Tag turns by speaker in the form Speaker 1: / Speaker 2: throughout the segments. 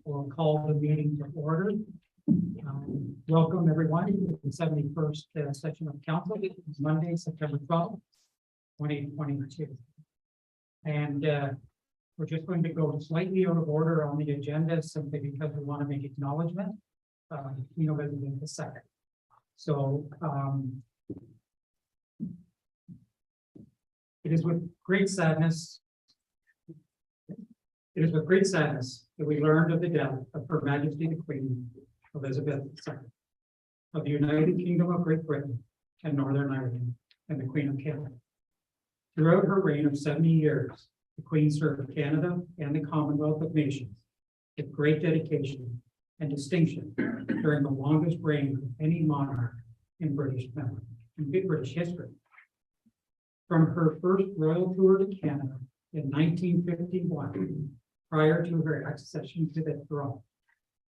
Speaker 1: We'll call the meeting to order. Welcome everyone to the 71st session of council. It's Monday, September 12th, 2022. And we're just going to go slightly out of order on the agenda simply because we want to make acknowledgement. In a second. So it is with great sadness. It is with great sadness that we learned of the death of Her Majesty the Queen Elizabeth II of the United Kingdom of Great Britain and Northern Ireland and the Queen of Canada. Throughout her reign of 70 years, the Queen served Canada and the Commonwealth of Nations with great dedication and distinction during the longest reign of any monarch in British history. From her first royal tour to Canada in 1951, prior to her accession to the throne,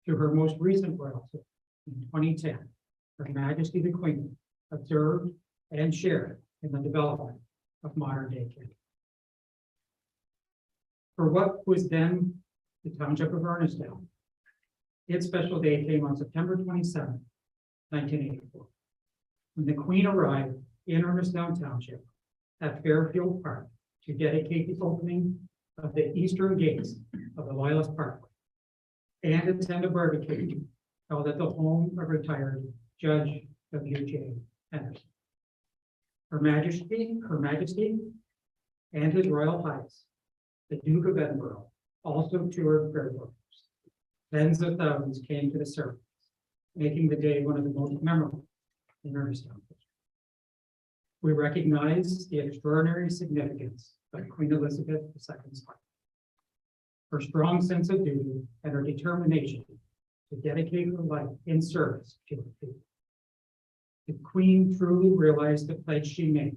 Speaker 1: to her most recent royal tour in 2010, Her Majesty the Queen observed and shared in the development of modern-day Canada. For what was then the township of Ernestown, its special day came on September 27, 1984, when the Queen arrived in Ernestown Township at Fairfield Park to dedicate the opening of the eastern gates of the Loyalist Parkway and attend a barbecue held at the home of retired Judge W.J. Henderson. Her Majesty, and His Royal Highness, the Duke of Edinburgh, also toured Fairfield. Tens of thousands came to the service, making the day one of the most memorable in Ernestown. We recognize the extraordinary significance of Queen Elizabeth II's life, her strong sense of duty, and her determination to dedicate her life in service to her people. The Queen truly realized the pledge she made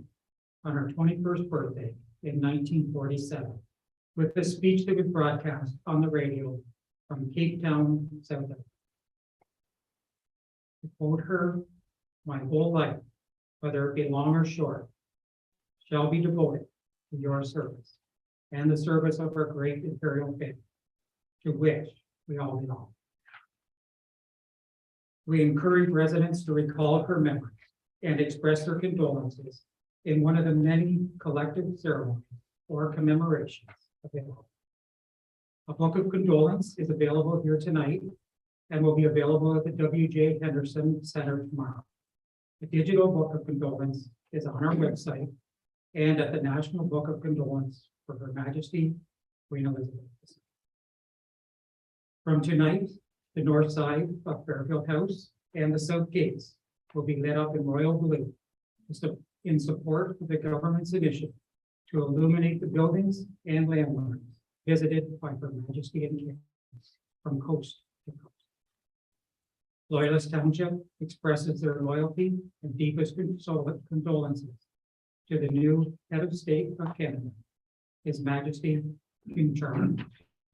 Speaker 1: on her 21st birthday in 1947 with the speech that was broadcast on the radio from Cape Town, South Africa. To quote her, "My whole life, whether it be long or short, shall be devoted to your service and the service of our great imperial family, to which we all belong." We encourage residents to recall her memories and express their condolences in one of the many collective ceremonies or commemorations available. A book of condolence is available here tonight and will be available at the W.J. Henderson Center tomorrow. The digital book of condolence is on our website and at the National Book of Condolence for Her Majesty, Queen Elizabeth II. From tonight, the north side of Fairfield House and the south gates will be lit up in royal blue in support of the government's initiative to illuminate the buildings and landmarks visited by Her Majesty and King from coast to coast. Loyalist Township expresses their loyalty and deepest condolences to the new head of state of Canada, His Majesty King Charles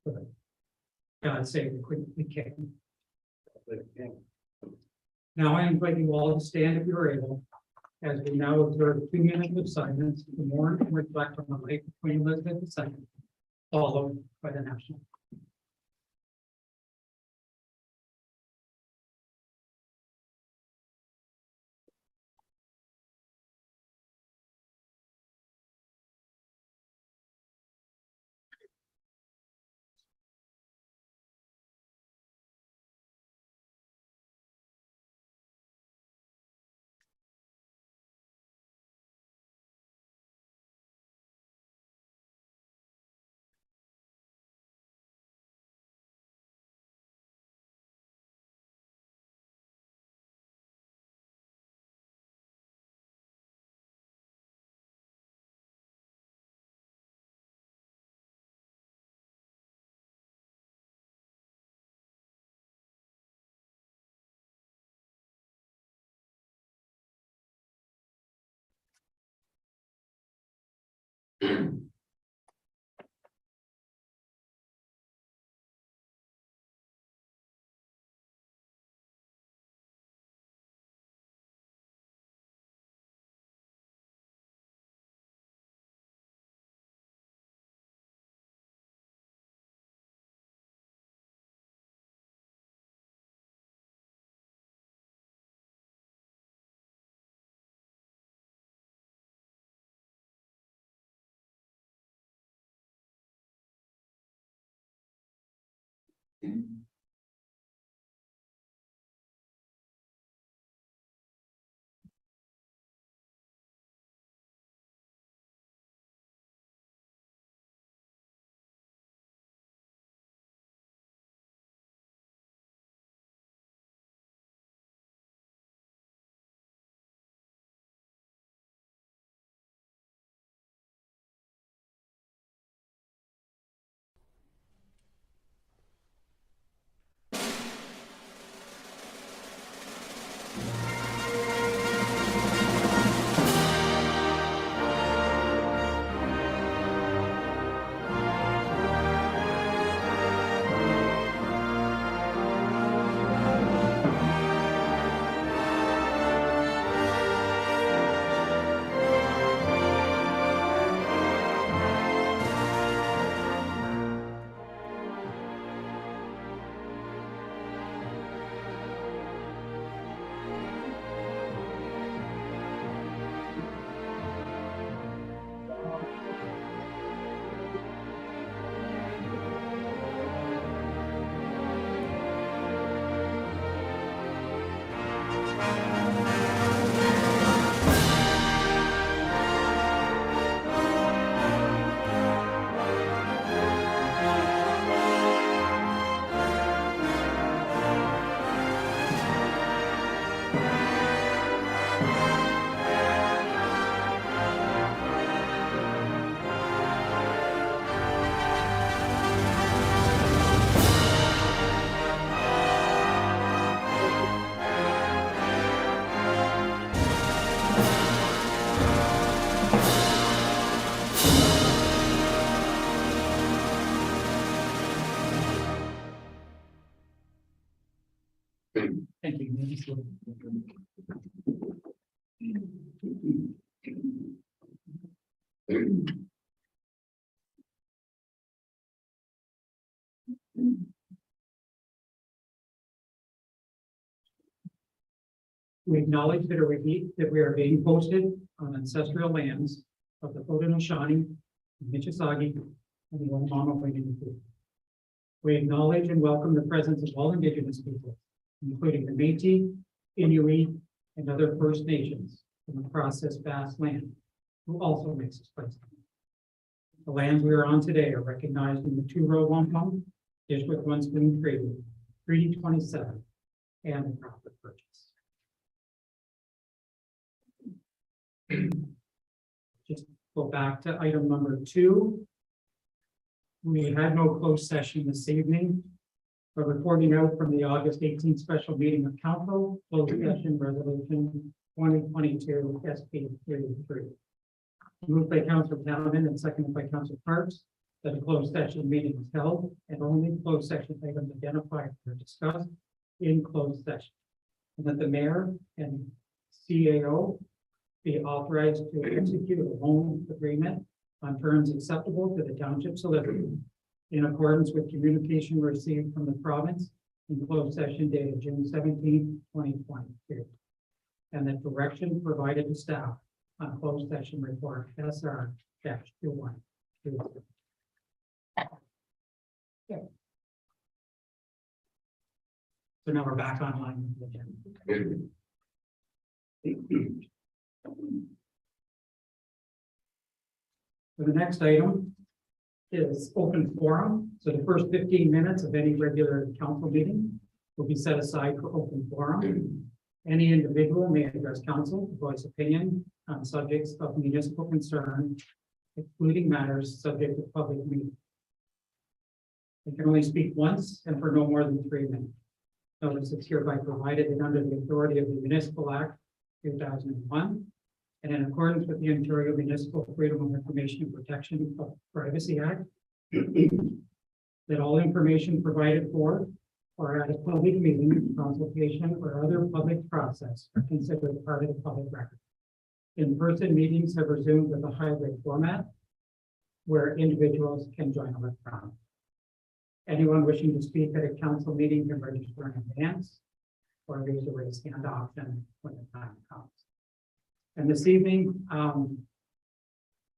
Speaker 1: III. God save the King. Now I invite you all to stand if you're able, as we now observe 2 minutes of silence to mourn and reflect on the life of Queen Elizabeth II, followed by the national. Thank you. We acknowledge that we are being hosted on ancestral lands of the Haudenosaunee, Mississauga, and the Ohlone Indian. We acknowledge and welcome the presence of all Indigenous people, including the Métis, Inuit, and other First Nations from across this vast land, who also makes us present. The lands we are on today are recognized in the Two-Row Wampum, District 1 Spoon Treaty 27, and the Profit Purchase. Just go back to item number 2. We had no closed session this evening, but reporting out from the August 18th special meeting of council, closed session resolution 2022 SP 33. Moved by Councilor Talman and seconded by Councilor Parks that a closed session meeting was held and only closed session items identified were discussed in closed session. And that the mayor and CAO be authorized to execute a loan agreement on terms acceptable to the township solicitor in accordance with communication received from the province in closed session dated June 17, 2022. And the direction provided to staff on closed session report SR-21. Okay. So now we're back online with the agenda. So the next item is open forum. So the first 15 minutes of any regular council meeting will be set aside for open forum. Any individual may address council, voice opinion on subjects of municipal concern, excluding matters subject to public meeting. They can only speak once and for no more than 3 minutes. Notice is hereby provided and under the authority of the Municipal Act 2001 and in accordance with the Ontario Municipal Freedom of Information and Protection of Privacy Act, that all information provided for or at a public meeting, consultation, or other public process are considered part of the public record. In-person meetings have resumed with a hybrid format where individuals can join electronically. Anyone wishing to speak at a council meeting can register in advance or use the raise hand option when the time comes. And this evening,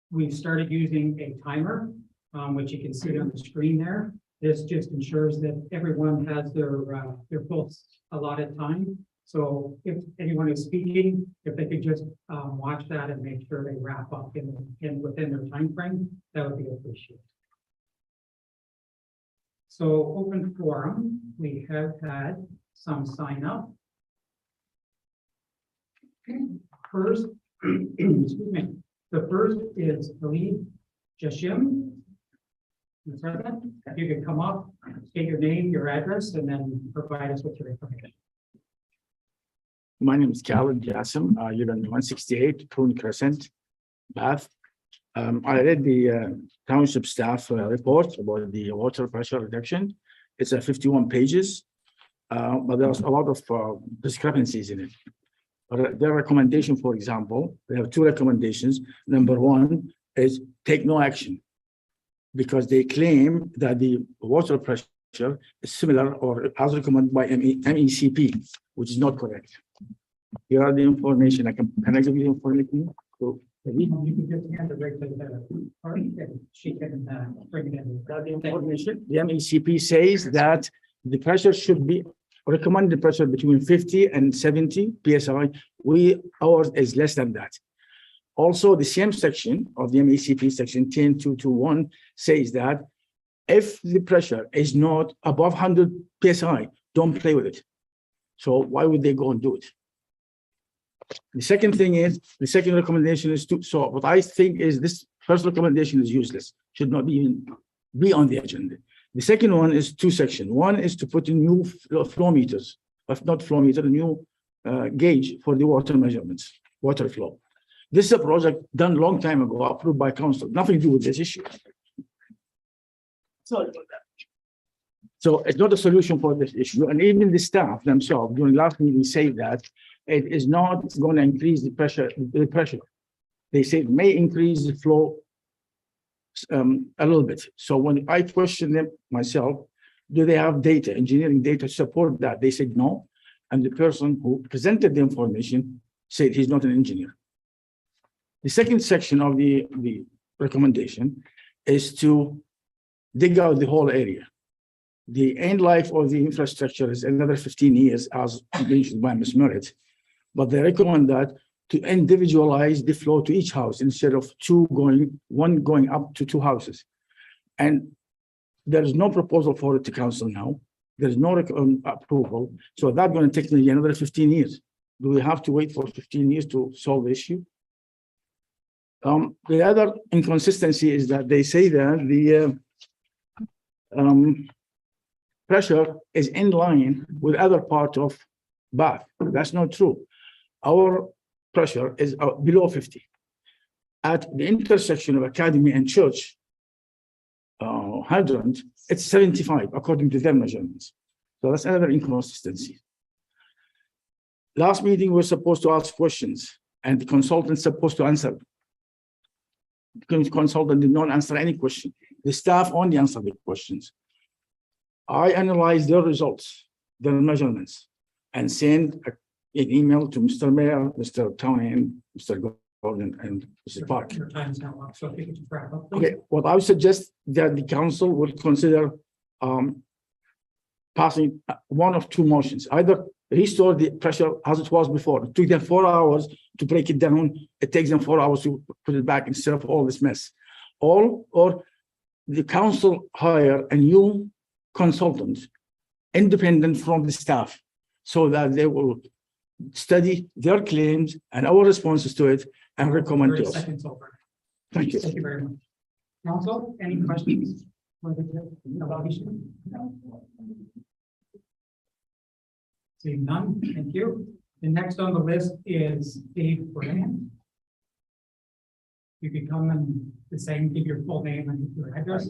Speaker 1: we've started using a timer, which you can see on the screen there. This just ensures that everyone has their full allotted time. So if anyone is speaking, if they could just watch that and make sure they wrap up within their time frame, that would be appreciated. So open forum, we have had some sign up. First, excuse me, the first is Khalid Jashim. If you could come up, state your name, your address, and then provide us with your information.
Speaker 2: My name is Khalid Jassim. I live in 168 Prune Crescent, Bath. I read the township staff report about the water pressure reduction. It's 51 pages, but there's a lot of discrepancies in it. But their recommendation, for example, they have two recommendations. Number one is take no action, because they claim that the water pressure is similar or as recommended by MECP, which is not correct. Here are the information. Can I give you the information? So,
Speaker 1: You can just hand it right to the party and she can bring it in.
Speaker 2: the information. The MECP says that the pressure should be recommended pressure between 50 and 70 psi. Ours is less than that. Also, the same section of the MECP, section 10.221, says that if the pressure is not above 100 psi, don't play with it. So why would they go and do it? The second thing is, the second recommendation is so what I think is this first recommendation is useless, should not even be on the agenda. The second one is two sections. One is to put in new flow meters, if not flow meter, a new gauge for the water measurements, water flow. This is a project done a long time ago, approved by council, nothing to do with this issue. Sorry about that. So it's not a solution for this issue. And even the staff themselves during last meeting say that it is not going to increase the pressure. They say it may increase the flow a little bit. So when I questioned them myself, do they have data, engineering data to support that? They said no. And the person who presented the information said he's not an engineer. The second section of the recommendation is to dig out the whole area. The end life of the infrastructure is another 15 years, as mentioned by Ms. Merritt, but they recommend that to individualize the flow to each house instead of one going up to two houses. And there is no proposal for it to council now. There is no approval. So that's going to take another 15 years. Do we have to wait for 15 years to solve the issue? The other inconsistency is that they say that the pressure is in line with other part of Bath. That's not true. Our pressure is below 50. At the intersection of Academy and Church hydrant, it's 75 according to their measurements. So that's another inconsistency. Last meeting, we're supposed to ask questions and the consultant's supposed to answer. The consultant did not answer any question. The staff only answered the questions. I analyzed their results, their measurements, and sent an email to Mr. Mayor, Mr. Townend, Mr. Gordon, and Mr. Park.
Speaker 1: Your time's now up, so if you could just wrap up.
Speaker 2: Okay, what I would suggest that the council will consider passing one of two motions. Either restore the pressure as it was before. It took them 4 hours to break it down. It takes them 4 hours to put it back instead of all this mess. Or the council hire a new consultant, independent from the staff, so that they will study their claims and our responses to it and recommend to us. Thank you.
Speaker 1: Thank you very much. Council, any questions about issue? Seeing none, thank you. The next on the list is Dave Brand. You could come and say, give your full name and your address.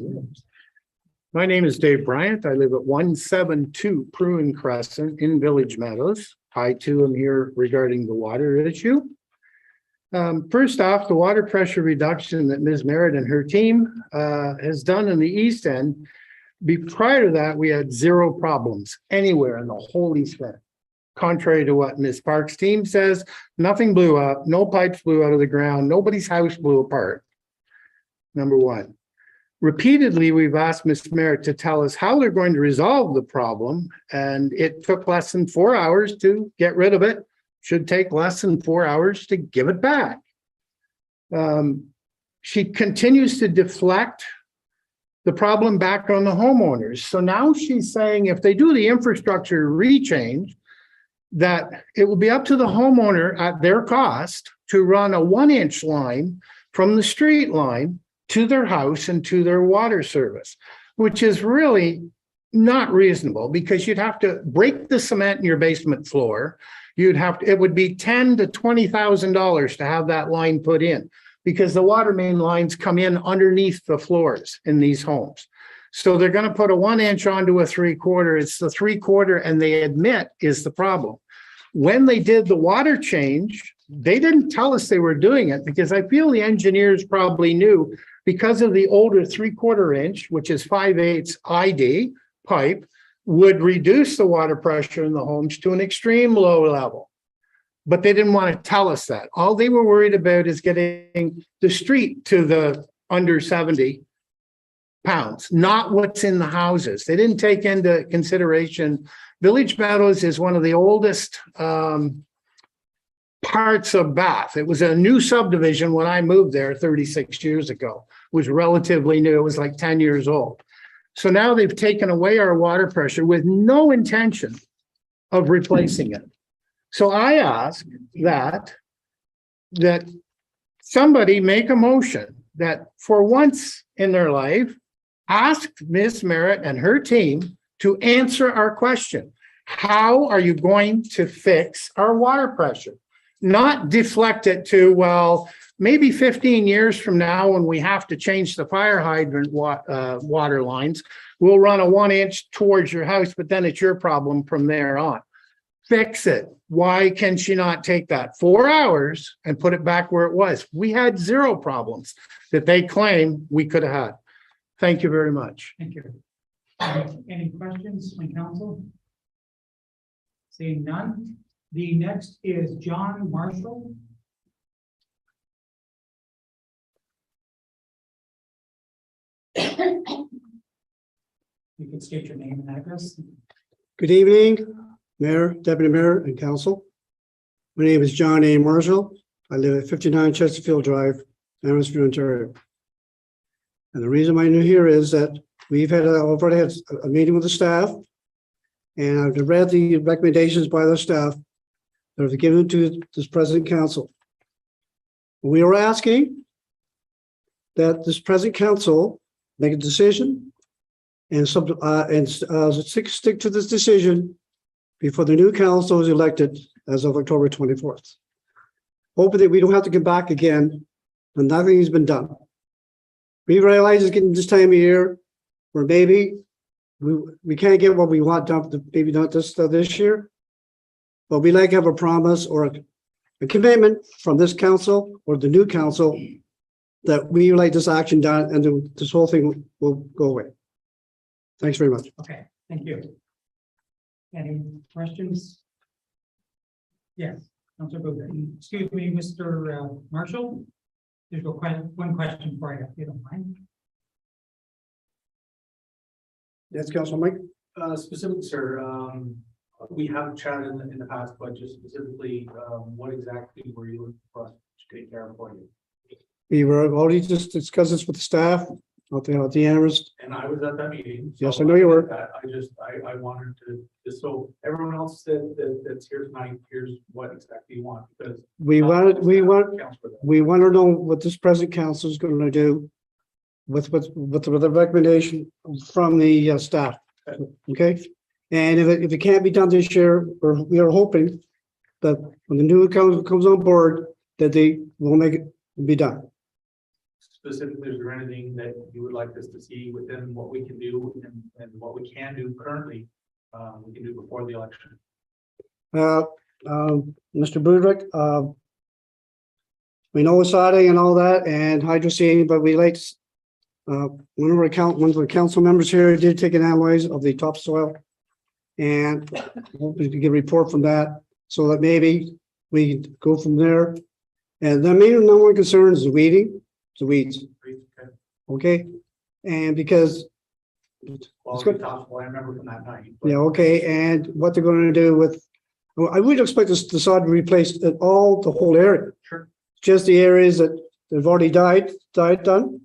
Speaker 3: My name is Dave Bryant. I live at 172 Prune Crescent in Village Meadows. I too am here regarding the water issue. First off, the water pressure reduction that Ms. Merritt and her team has done in the east end. Prior to that, we had zero problems anywhere in the whole east end. Contrary to what Ms. Park's team says, nothing blew up, no pipes blew out of the ground, nobody's house blew apart. Number one. Repeatedly, we've asked Ms. Merritt to tell us how they're going to resolve the problem, and it took less than 4 hours to get rid of it. Should take less than 4 hours to give it back. She continues to deflect the problem back on the homeowners. So now she's saying if they do the infrastructure rechange, that it will be up to the homeowner at their cost to run a 1-inch line from the street line to their house and to their water service, which is really not reasonable because you'd have to break the cement in your basement floor. It would be $10,000 to $20,000 to have that line put in because the water main lines come in underneath the floors in these homes. So they're going to put a 1-inch onto a 3/4. It's the 3/4 and they admit is the problem. When they did the water change, they didn't tell us they were doing it because I feel the engineers probably knew because of the older 3/4 inch, which is 5/8 ID pipe, would reduce the water pressure in the homes to an extreme low level. But they didn't want to tell us that. All they were worried about is getting the street to the under 70 pounds, not what's in the houses. They didn't take into consideration. Village Meadows is one of the oldest parts of Bath. It was a new subdivision when I moved there 36 years ago. It was relatively new. It was like 10 years old. So now they've taken away our water pressure with no intention of replacing it. So I ask that somebody make a motion that for once in their life, ask Ms. Merritt and her team to answer our question. How are you going to fix our water pressure? Not deflect it to, well, maybe 15 years from now when we have to change the fire hydrant water lines, we'll run a 1-inch towards your house, but then it's your problem from there on. Fix it. Why can she not take that 4 hours and put it back where it was? We had zero problems that they claim we could have had. Thank you very much.
Speaker 1: Thank you. Any questions from council? Seeing none. The next is John Marshall. You can state your name and address.
Speaker 4: Good evening, Mayor, Deputy Mayor, and Council. My name is John A. Marshall. I live at 59 Chesterfield Drive, Amherstburg, Ontario. And the reason I'm here is that we've already had a meeting with the staff, and I've read the recommendations by the staff that are given to this present council. We are asking that this present council make a decision and stick to this decision before the new council is elected as of October 24th. Hoping that we don't have to come back again when nothing has been done. We realize it's getting this time of year where maybe we can't get what we want done, maybe not this year, but we like to have a promise or a commitment from this council or the new council that we like this action done and this whole thing will go away. Thanks very much.
Speaker 1: Okay, thank you. Any questions? Yes, Councilor Booth. Excuse me, Mr. Marshall. There's one question for you, if you don't mind.
Speaker 4: Yes, Councilor Mike.
Speaker 5: Specifically, sir, we have chatted in the past, but just specifically, what exactly were you looking for us to take care of for you?
Speaker 4: We were already just discussed this with the staff, the analyst.
Speaker 5: And I was at that meeting. So
Speaker 4: Yes, I know you were.
Speaker 5: I wanted to, just so everyone else that's here tonight, here's what exactly you want, because
Speaker 4: We want to know what this present council is going to do with the recommendation from the staff. Okay, and if it can't be done this year, we are hoping that when the new council comes on board, that they will make it be done.
Speaker 5: specifically, is there anything that you would like us to see within what we can do and what we can do currently? We can do before the election.
Speaker 4: Mr. Budrick, we know siding and all that and hydro seeding, but we like, one of the council members here did take an analysis of the topsoil. And hopefully to get a report from that, so that maybe we can go from there. And the main number one concern is the weeding, the weeds, okay? And because
Speaker 5: Well, it's possible, I remember from that night.
Speaker 4: yeah, okay, and what they're gonna do with, well, I would expect this to sod to replace the whole area.
Speaker 5: Sure.
Speaker 4: Just the areas that have already died done.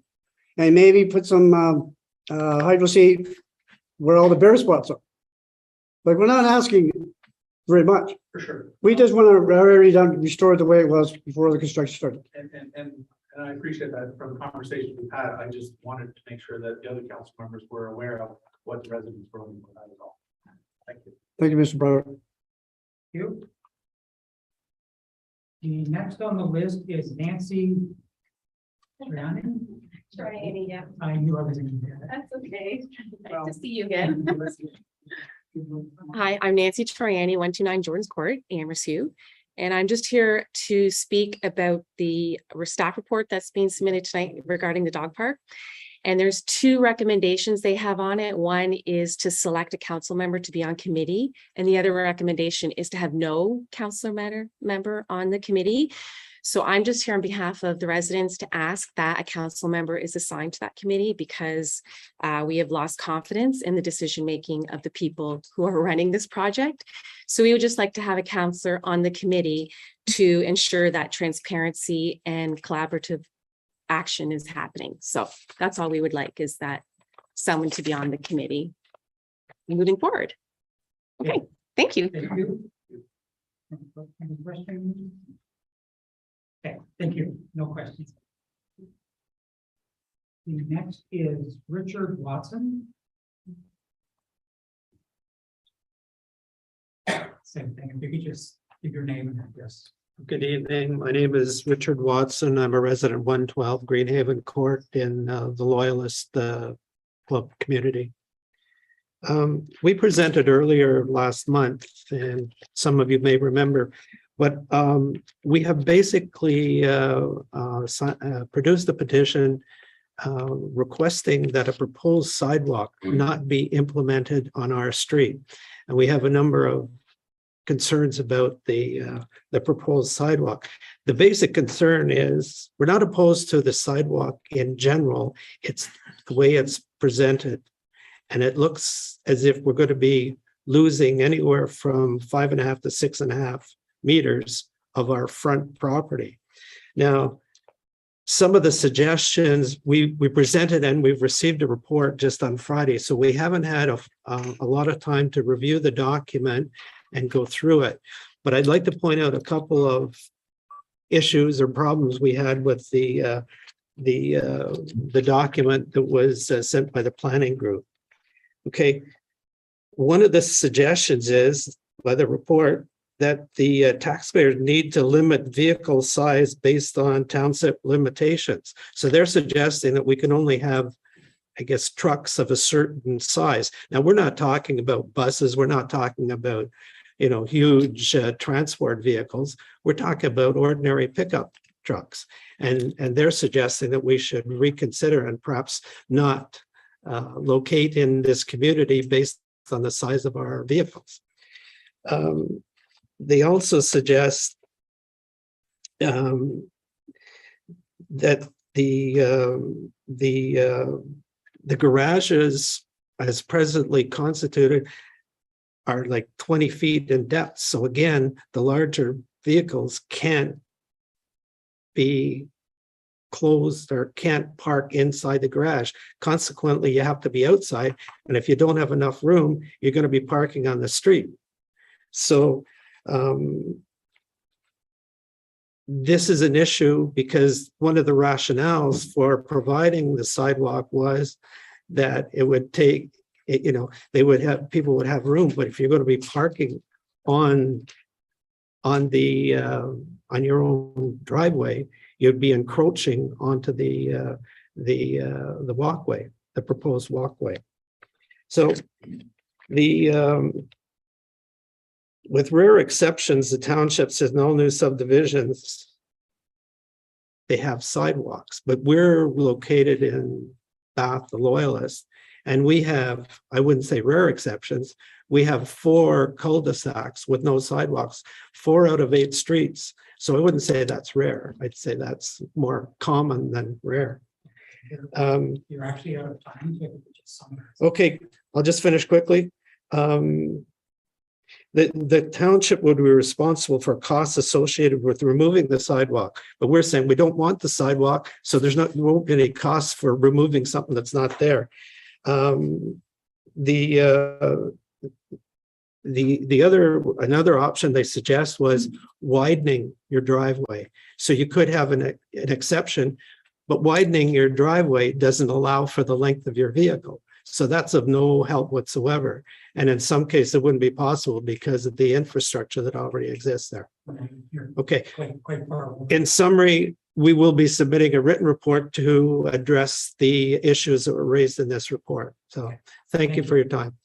Speaker 4: And maybe put some hydro seed where all the bare spots are. Like, we're not asking very much.
Speaker 5: For sure.
Speaker 4: We just want our area done, restored the way it was before the construction started.
Speaker 5: And I appreciate that from the conversation we've had. I just wanted to make sure that the other council members were aware of what the residents were looking for. That is all. Thank you.
Speaker 4: Thank you, Mr. Brewer.
Speaker 1: You. The next on the list is Nancy. Triani?
Speaker 6: Trying, yeah,
Speaker 1: I knew I was going to do that.
Speaker 6: that's okay. Nice to see you again. Hi, I'm Nancy Triani, 129 Jordan's Court, Amherst. And I'm just here to speak about the staff report that's being submitted tonight regarding the dog park. And there's two recommendations they have on it. One is to select a council member to be on committee, and the other recommendation is to have no councilor member on the committee. So I'm just here on behalf of the residents to ask that a council member is assigned to that committee, because we have lost confidence in the decision-making of the people who are running this project. So we would just like to have a councillor on the committee to ensure that transparency and collaborative action is happening. So that's all we would like, is that someone to be on the committee moving forward. Okay, thank you.
Speaker 1: Thank you. Any questions? Okay, thank you. No questions. The next is Richard Watson. Same thing, if you could just give your name and address.
Speaker 7: Good evening. My name is Richard Watson. I'm a resident 112 Greenhaven Court in the Loyalist Club community. We presented earlier last month, and some of you may remember, but we have basically produced a petition requesting that a proposed sidewalk not be implemented on our street. And we have a number of concerns about the proposed sidewalk. The basic concern is we're not opposed to the sidewalk in general. It's the way it's presented. And it looks as if we're going to be losing anywhere from 5.5 to 6.5 meters of our front property. Now, some of the suggestions we presented, and we've received a report just on Friday, so we haven't had a lot of time to review the document and go through it. But I'd like to point out a couple of issues or problems we had with the document that was sent by the planning group. Okay, one of the suggestions is by the report that the taxpayers need to limit vehicle size based on township limitations. So they're suggesting that we can only have, I guess, trucks of a certain size. Now, we're not talking about buses. We're not talking about, huge transport vehicles. We're talking about ordinary pickup trucks. And they're suggesting that we should reconsider and perhaps not locate in this community based on the size of our vehicles. They also suggest that the garages as presently constituted are like 20 feet in depth. So again, the larger vehicles can't be closed or can't park inside the garage. Consequently, you have to be outside. And if you don't have enough room, you're going to be parking on the street. So this is an issue because one of the rationales for providing the sidewalk was that it would take, people would have room, but if you're going to be parking on your own driveway, you'd be encroaching onto the walkway, the proposed walkway. So with rare exceptions, the township says no new subdivisions. They have sidewalks, but we're located in Bath, the Loyalist, and we have, I wouldn't say rare exceptions, we have 4 cul-de-sacs with no sidewalks, 4 out of 8 streets. So I wouldn't say that's rare. I'd say that's more common than rare.
Speaker 1: You're actually out of time. So I could just summarize.
Speaker 7: Okay, I'll just finish quickly. The township would be responsible for costs associated with removing the sidewalk, but we're saying we don't want the sidewalk, so there won't be any costs for removing something that's not there. Another option they suggest was widening your driveway. So you could have an exception, but widening your driveway doesn't allow for the length of your vehicle. So that's of no help whatsoever. And in some cases, it wouldn't be possible because of the infrastructure that already exists there.
Speaker 1: You're
Speaker 7: Okay.
Speaker 1: quite far away.
Speaker 7: In summary, we will be submitting a written report to address the issues that were raised in this report. So thank you for your time.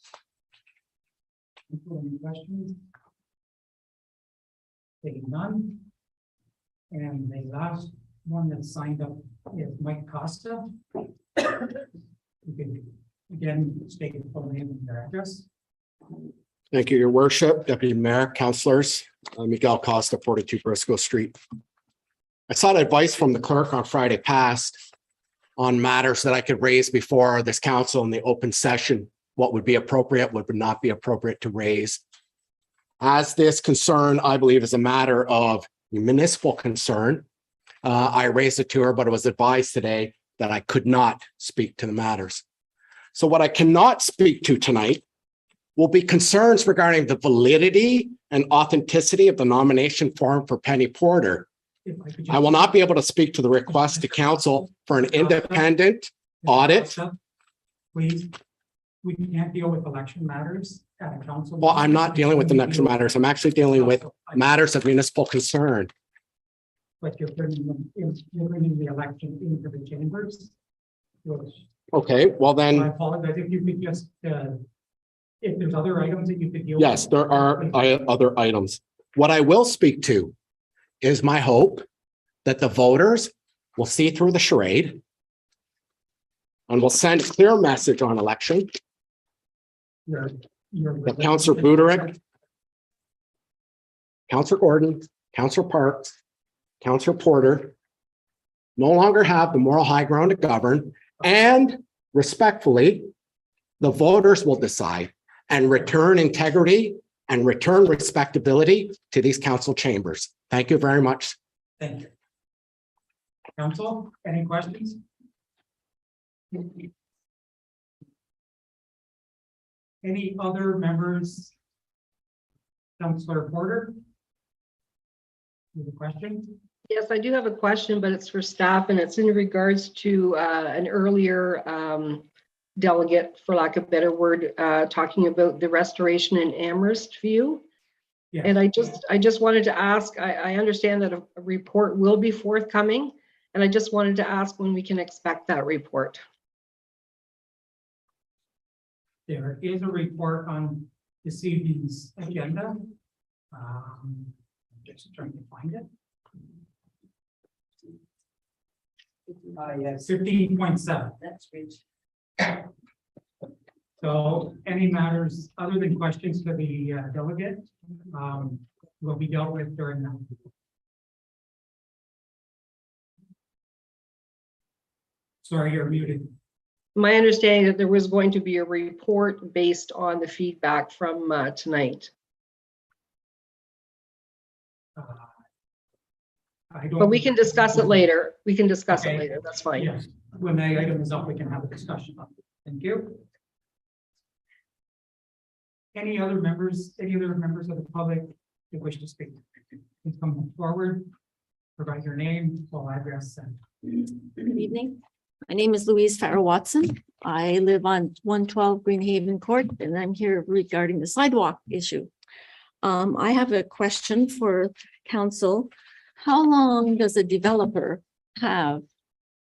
Speaker 1: Any questions? Taking none. And the last one that signed up is Mike Costa. You can again state your full name and your address.
Speaker 8: Thank you, Your Worship, Deputy Mayor, Councilors. Miguel Costa, 42 Briscoe Street. I sought advice from the clerk on Friday past on matters that I could raise before this council in the open session, what would be appropriate, what would not be appropriate to raise. As this concern, I believe, is a matter of municipal concern, I raised it to her, but it was advised today that I could not speak to the matters. So what I cannot speak to tonight will be concerns regarding the validity and authenticity of the nomination form for Penny Porter.
Speaker 1: If I could
Speaker 8: I will not be able to speak to the request to council for an independent audit.
Speaker 1: Please, we can't deal with election matters at a council.
Speaker 8: Well, I'm not dealing with the next matters. I'm actually dealing with matters of municipal concern.
Speaker 1: But you're bringing the election into the chambers. Which
Speaker 8: Okay, well
Speaker 1: I
Speaker 8: then,
Speaker 1: apologize if you could just, if there's other items that you could deal with.
Speaker 8: yes, there are other items. What I will speak to is my hope that the voters will see through the charade and will send a clear message on election. That Councillor Buderick, Councillor Gordon, Councillor Parks, Councillor Porter no longer have the moral high ground to govern, and respectfully, the voters will decide and return integrity and return respectability to these council chambers. Thank you very much.
Speaker 1: Thank you. Council, any questions? Any other members? Councillor Porter? You have a question?
Speaker 9: Yes, I do have a question, but it's for staff and it's in regards to an earlier delegate, for lack of a better word, talking about the restoration in Amherst View.
Speaker 1: Yeah.
Speaker 9: And I just wanted to ask, I understand that a report will be forthcoming, and I just wanted to ask when we can expect that report.
Speaker 1: There is a report on this evening's agenda. Just trying to find it. Yes, 15.7.
Speaker 9: That's great.
Speaker 1: So any matters other than questions to the delegate will be dealt with during that. Sorry, you're muted.
Speaker 9: My understanding that there was going to be a report based on the feedback from tonight. But we can discuss it later. We can discuss it later. That's fine.
Speaker 1: Yes, when the item is up, we can have a discussion on it. Thank you. Any other members of the public who wish to speak? Please come forward, provide your name, full address, and
Speaker 10: Good evening. My name is Louise Farrell Watson. I live on 112 Greenhaven Court, and I'm here regarding the sidewalk issue. I have a question for council. How long does a developer have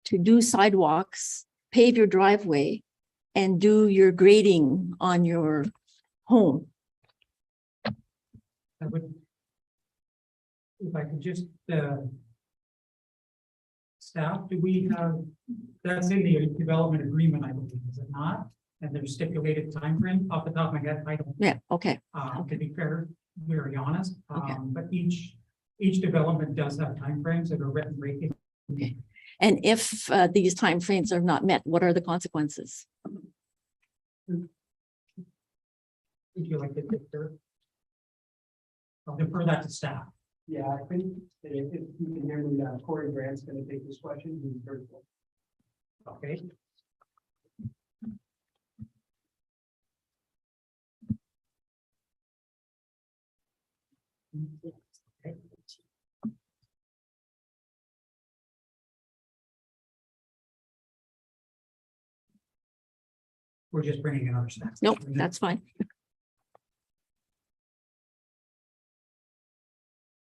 Speaker 10: to do sidewalks, pave your driveway, and do your grading on your home?
Speaker 1: I would. If I could just, staff, do we have, that's in the development agreement, I believe, is it not? And there's stipulated timeframe, off the top of my head, I don't,
Speaker 10: Yeah, okay,
Speaker 1: to be fair, very honest.
Speaker 10: Okay.
Speaker 1: But each development does have timeframes that are written right in.
Speaker 10: and if these timeframes are not met, what are the consequences?
Speaker 1: Would you like to defer? I'll defer that to staff.
Speaker 5: Yeah, I think if you can hear me, Corey Grant's gonna take this question. He's very cool.
Speaker 1: Okay. Okay. We're just bringing in other staff.
Speaker 10: Nope, that's fine.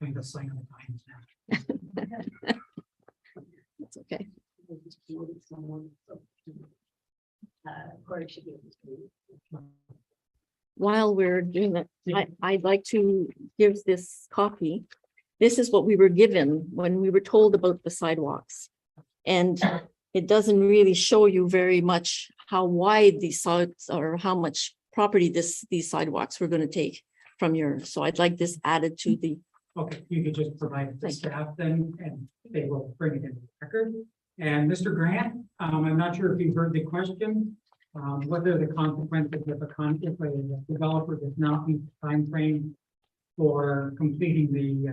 Speaker 1: Doing the sign of the times now.
Speaker 10: That's okay. While we're doing that, I'd like to give this copy. This is what we were given when we were told about the sidewalks. And it doesn't really show you very much how wide these sides or how much property these sidewalks were going to take from yours. So I'd like this added to the,
Speaker 1: Okay, you could just provide it to
Speaker 10: Thank you.
Speaker 1: staff then, and they will bring it into the record. And Mr. Grant, I'm not sure if you heard the question. What are the consequences if a developer does not meet the timeframe for completing the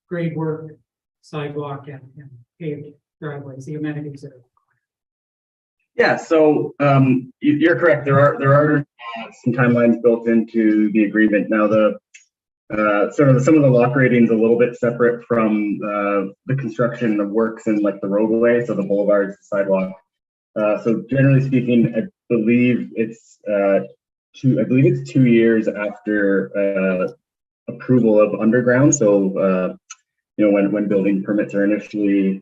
Speaker 1: grade work, sidewalk, and paved driveways, the amenities that are.
Speaker 11: Yeah, so you're correct. There are some timelines built into the agreement. Now the some of the lock grading is a little bit separate from the construction of works in like the roadway, so the boulevards, the sidewalk. So generally speaking, I believe it's 2 years after approval of underground. So you know, when building permits are initially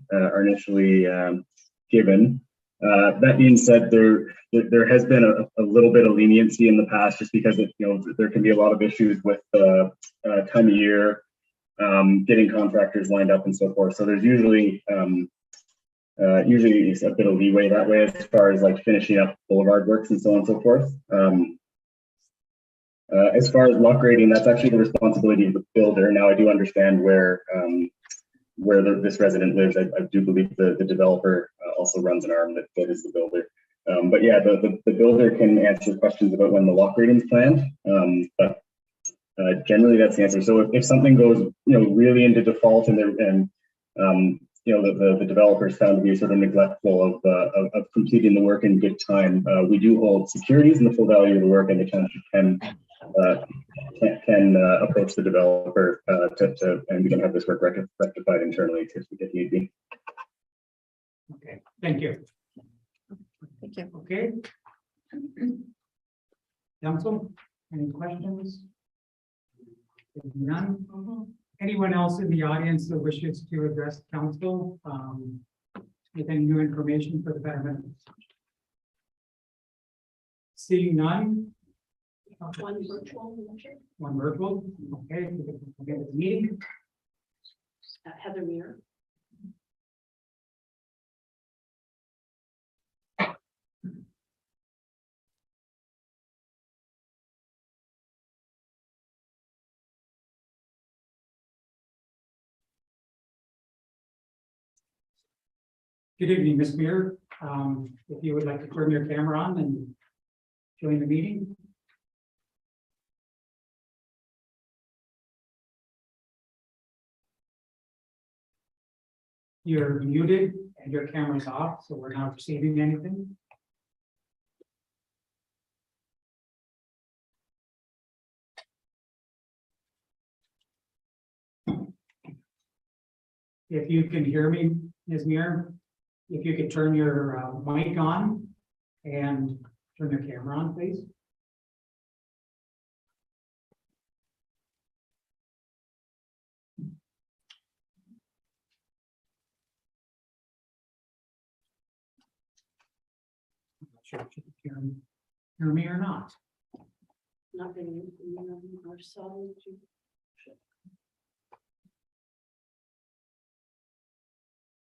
Speaker 11: given. That being said, there has been a little bit of leniency in the past, just because there can be a lot of issues with time of year, getting contractors lined up and so forth. So there's usually a bit of leeway that way as far as like finishing up boulevard works and so on and so forth. As far as lock grading, that's actually the responsibility of the builder. Now I do understand where this resident lives. I do believe the developer also runs an arm that is the builder. But yeah, the builder can answer questions about when the lock grading is planned. But generally that's the answer. So if something goes really into default and the developer is found to be sort of neglectful of completing the work in good time, we do hold securities in the full value of the work, and the township can approach the developer and we can have this work rectified internally if need be.
Speaker 1: Okay, thank you.
Speaker 10: thank you.
Speaker 1: Okay. Council, any questions? If none. Anyone else in the audience that wishes to address council with any new information for the betterment? Seeing none.
Speaker 9: One virtual.
Speaker 1: One virtual. Okay, we can get the meeting.
Speaker 9: Heather Muir.
Speaker 1: Good evening, Ms. Muir. If you would like to turn your camera on and join the meeting. You're muted and your camera's off, so we're not receiving anything. If you can hear me, Ms. Muir, if you could turn your mic on and turn your camera on, please. sure if you can hear me or not.
Speaker 10: Not really, our solid.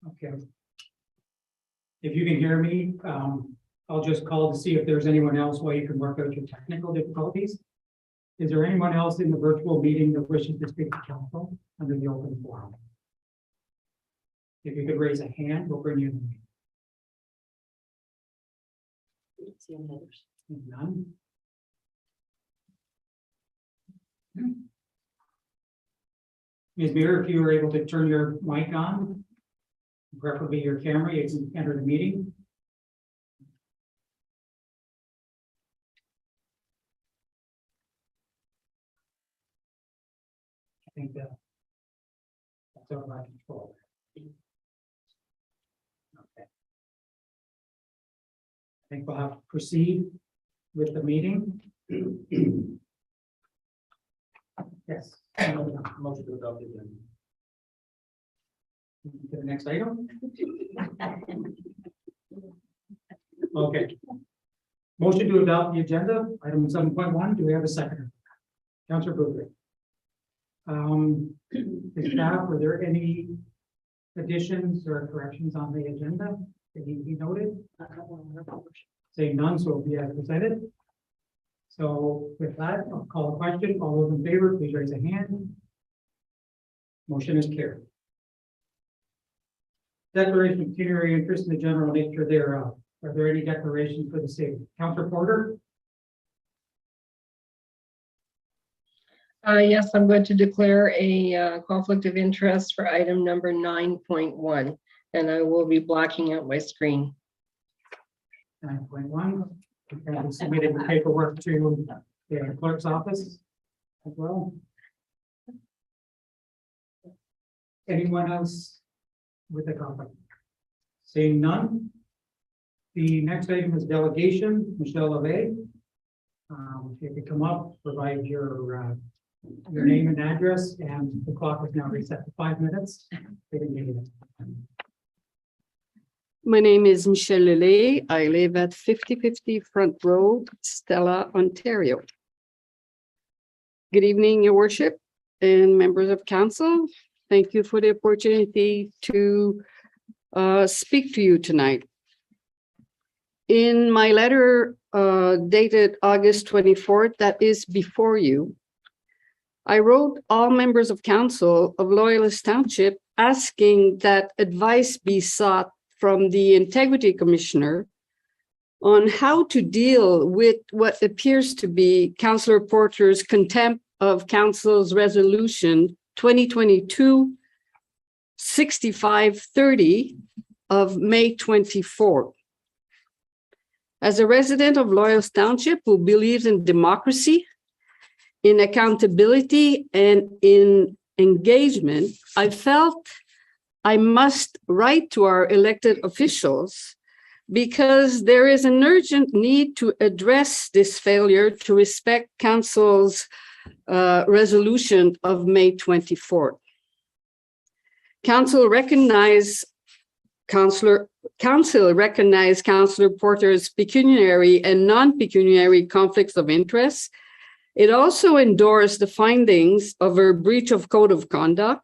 Speaker 1: Okay. If you can hear me, I'll just call to see if there's anyone else while you can work out your technical difficulties. Is there anyone else in the virtual meeting that wishes to speak to council under the open forum? If you could raise a hand, we'll bring you in. None. Ms. Muir, if you were able to turn your mic on, preferably your camera, you can enter the meeting. I think that's out of my control. Okay. I think we'll have to proceed with the meeting. Yes.
Speaker 5: Motion to adopt the agenda.
Speaker 1: To the next item. Okay. Motion to adopt the agenda, item 7.1. Do we have a second? Councillor Boothby. The staff, were there any additions or corrections on the agenda that need to be noted? Saying none, so it'll be as presented. So with that, I'll call a question. All those in favor, please raise a hand. Motion is carried. Declaration of pecuniary interest in the general nature thereof. Are there any declarations for the city? Councillor Porter?
Speaker 9: Yes, I'm going to declare a conflict of interest for item number 9.1, and I will be blocking out my screen.
Speaker 1: 9.1. And we submitted the paperwork to the clerk's office as well. Anyone else with a conflict? Seeing none. The next item is delegation. Michelle LeVay. If you come up, provide your name and address, and the clock is now reset to 5 minutes.
Speaker 12: My name is Michelle Lele. I live at 5050 Front Road, Stella, Ontario. Good evening, Your Worship and members of council. Thank you for the opportunity to speak to you tonight. In my letter dated August 24th, that is before you, I wrote all members of council of Loyalist Township asking that advice be sought from the Integrity Commissioner on how to deal with what appears to be Councillor Porter's contempt of Council's Resolution 2022-6530 of May 24. As a resident of Loyalist Township who believes in democracy, in accountability, and in engagement, I felt I must write to our elected officials because there is an urgent need to address this failure to respect Council's resolution of May 24th. Council recognized Councillor Porter's pecuniary and non-pecuniary conflicts of interest. It also endorsed the findings of her breach of code of conduct.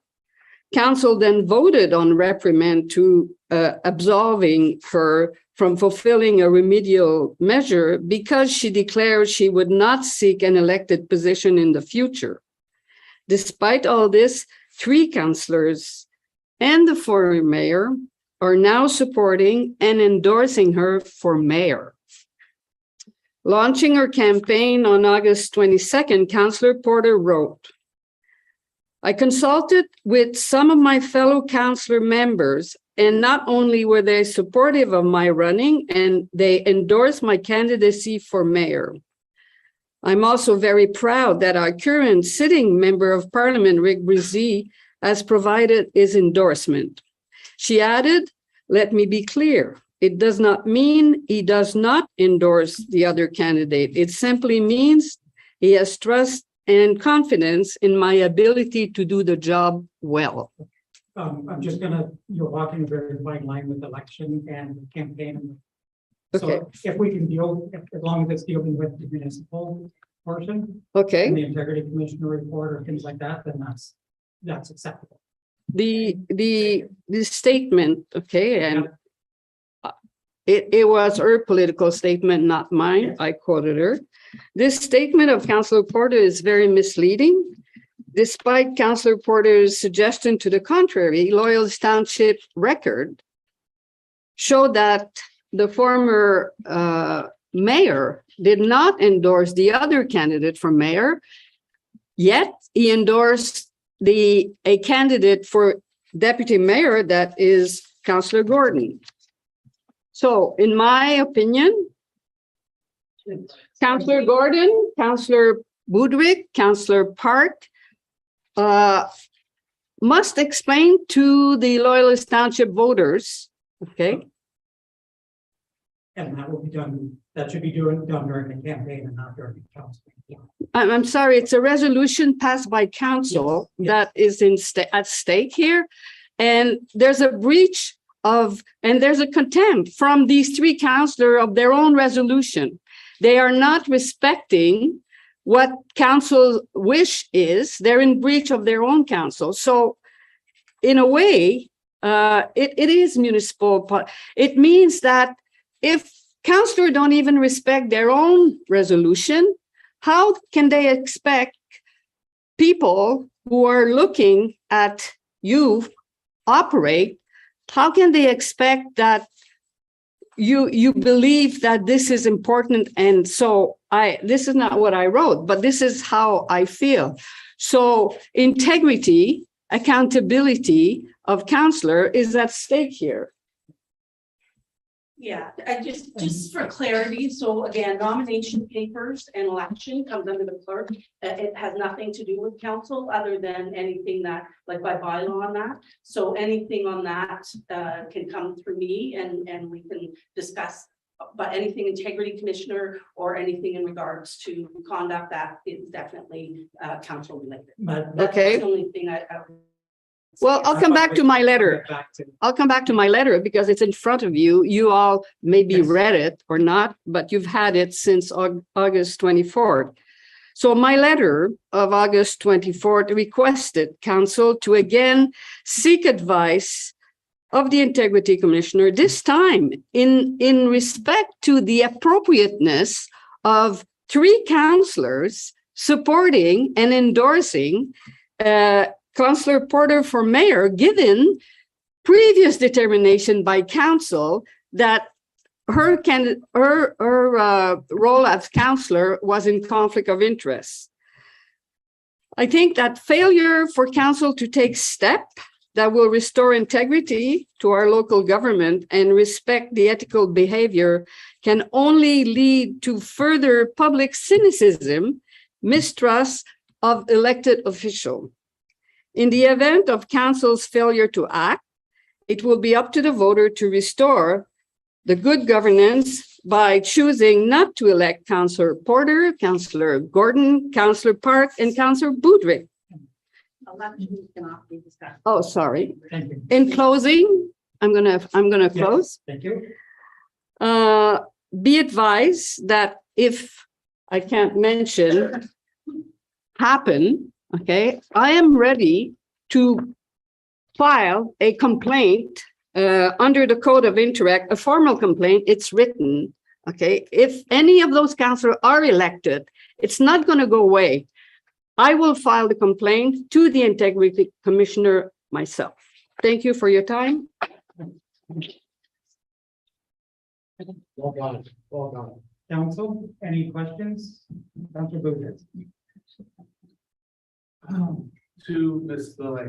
Speaker 12: Council then voted on reprimand to absolving her from fulfilling a remedial measure because she declared she would not seek an elected position in the future. Despite all this, 3 councillors and the former mayor are now supporting and endorsing her for mayor. Launching her campaign on August 22nd, Councillor Porter wrote, I consulted with some of my fellow councillor members, and not only were they supportive of my running, and they endorsed my candidacy for mayor. I'm also very proud that our current sitting member of parliament, Rick Brizzi, has provided his endorsement. She added, let me be clear. It does not mean he does not endorse the other candidate. It simply means he has trust and confidence in my ability to do the job well.
Speaker 1: I'm just you're walking a very fine line with election and campaign.
Speaker 12: Okay.
Speaker 1: So if we can deal, as long as it's dealing with the municipal portion and
Speaker 12: Okay,
Speaker 1: the integrity commissioner report or things like that, then that's acceptable.
Speaker 12: the statement, okay, and it was her political statement, not mine.
Speaker 1: Yes.
Speaker 12: I quoted her. This statement of Councillor Porter is very misleading. Despite Councillor Porter's suggestion to the contrary, Loyalist Township record showed that the former mayor did not endorse the other candidate for mayor, yet he endorsed a candidate for deputy mayor, that is Councillor Gordon. So in my opinion, Councillor Gordon, Councillor Budwig, Councillor Park must explain to the Loyalist Township voters, okay?
Speaker 1: And that will be done, that should be done during the campaign and not during the council.
Speaker 12: I'm sorry, it's a resolution passed by council
Speaker 1: Yes, yes.
Speaker 12: that is at stake here. And there's a breach of, and there's a contempt from these three councillors of their own resolution. They are not respecting what council wish is. They're in breach of their own council. So in a way, it is municipal. It means that if councillors don't even respect their own resolution, how can they expect people who are looking at you operate? How can they expect that you believe that this is important? And so this is not what I wrote, but this is how I feel. So integrity, accountability of councillor is at stake here.
Speaker 13: Yeah, I just for clarity, so again, nomination papers and election comes under the clerk. It has nothing to do with council other than anything that, like by bylaw on that. So anything on that can come through me and we can discuss. But anything integrity commissioner or anything in regards to conduct, that is definitely council related.
Speaker 1: But
Speaker 13: That's
Speaker 12: Okay.
Speaker 13: the only thing I
Speaker 12: Well, I'll come back to my letter. I'll come back to my letter because it's in front of you. You all maybe
Speaker 1: Yes.
Speaker 12: read it or not, but you've had it since August 24th. So my letter of August 24th requested council to again seek advice of the integrity commissioner, this time in respect to the appropriateness of three councillors supporting and endorsing Councillor Porter for mayor, given previous determination by council that her role as councillor was in conflict of interest. I think that failure for council to take step that will restore integrity to our local government and respect the ethical behavior can only lead to further public cynicism, mistrust of elected officials. In the event of council's failure to act, it will be up to the voter to restore the good governance by choosing not to elect Councillor Porter, Councillor Gordon, Councillor Park, and Councillor Budwig.
Speaker 13: elections cannot be discussed.
Speaker 12: Oh, sorry.
Speaker 1: Thank you.
Speaker 12: In closing, I'm gonna
Speaker 1: Yes,
Speaker 12: close.
Speaker 1: Thank you.
Speaker 12: Be advised that if I can't mention happen, okay, I am ready to file a complaint under the code of interact, a formal complaint, it's written, okay? If any of those councillors are elected, it's not going to go away. I will file the complaint to the integrity commissioner myself. Thank you for your time.
Speaker 2: Well done, well done.
Speaker 1: Council, any questions? Councilor Boucher.
Speaker 5: To Ms. Lilly,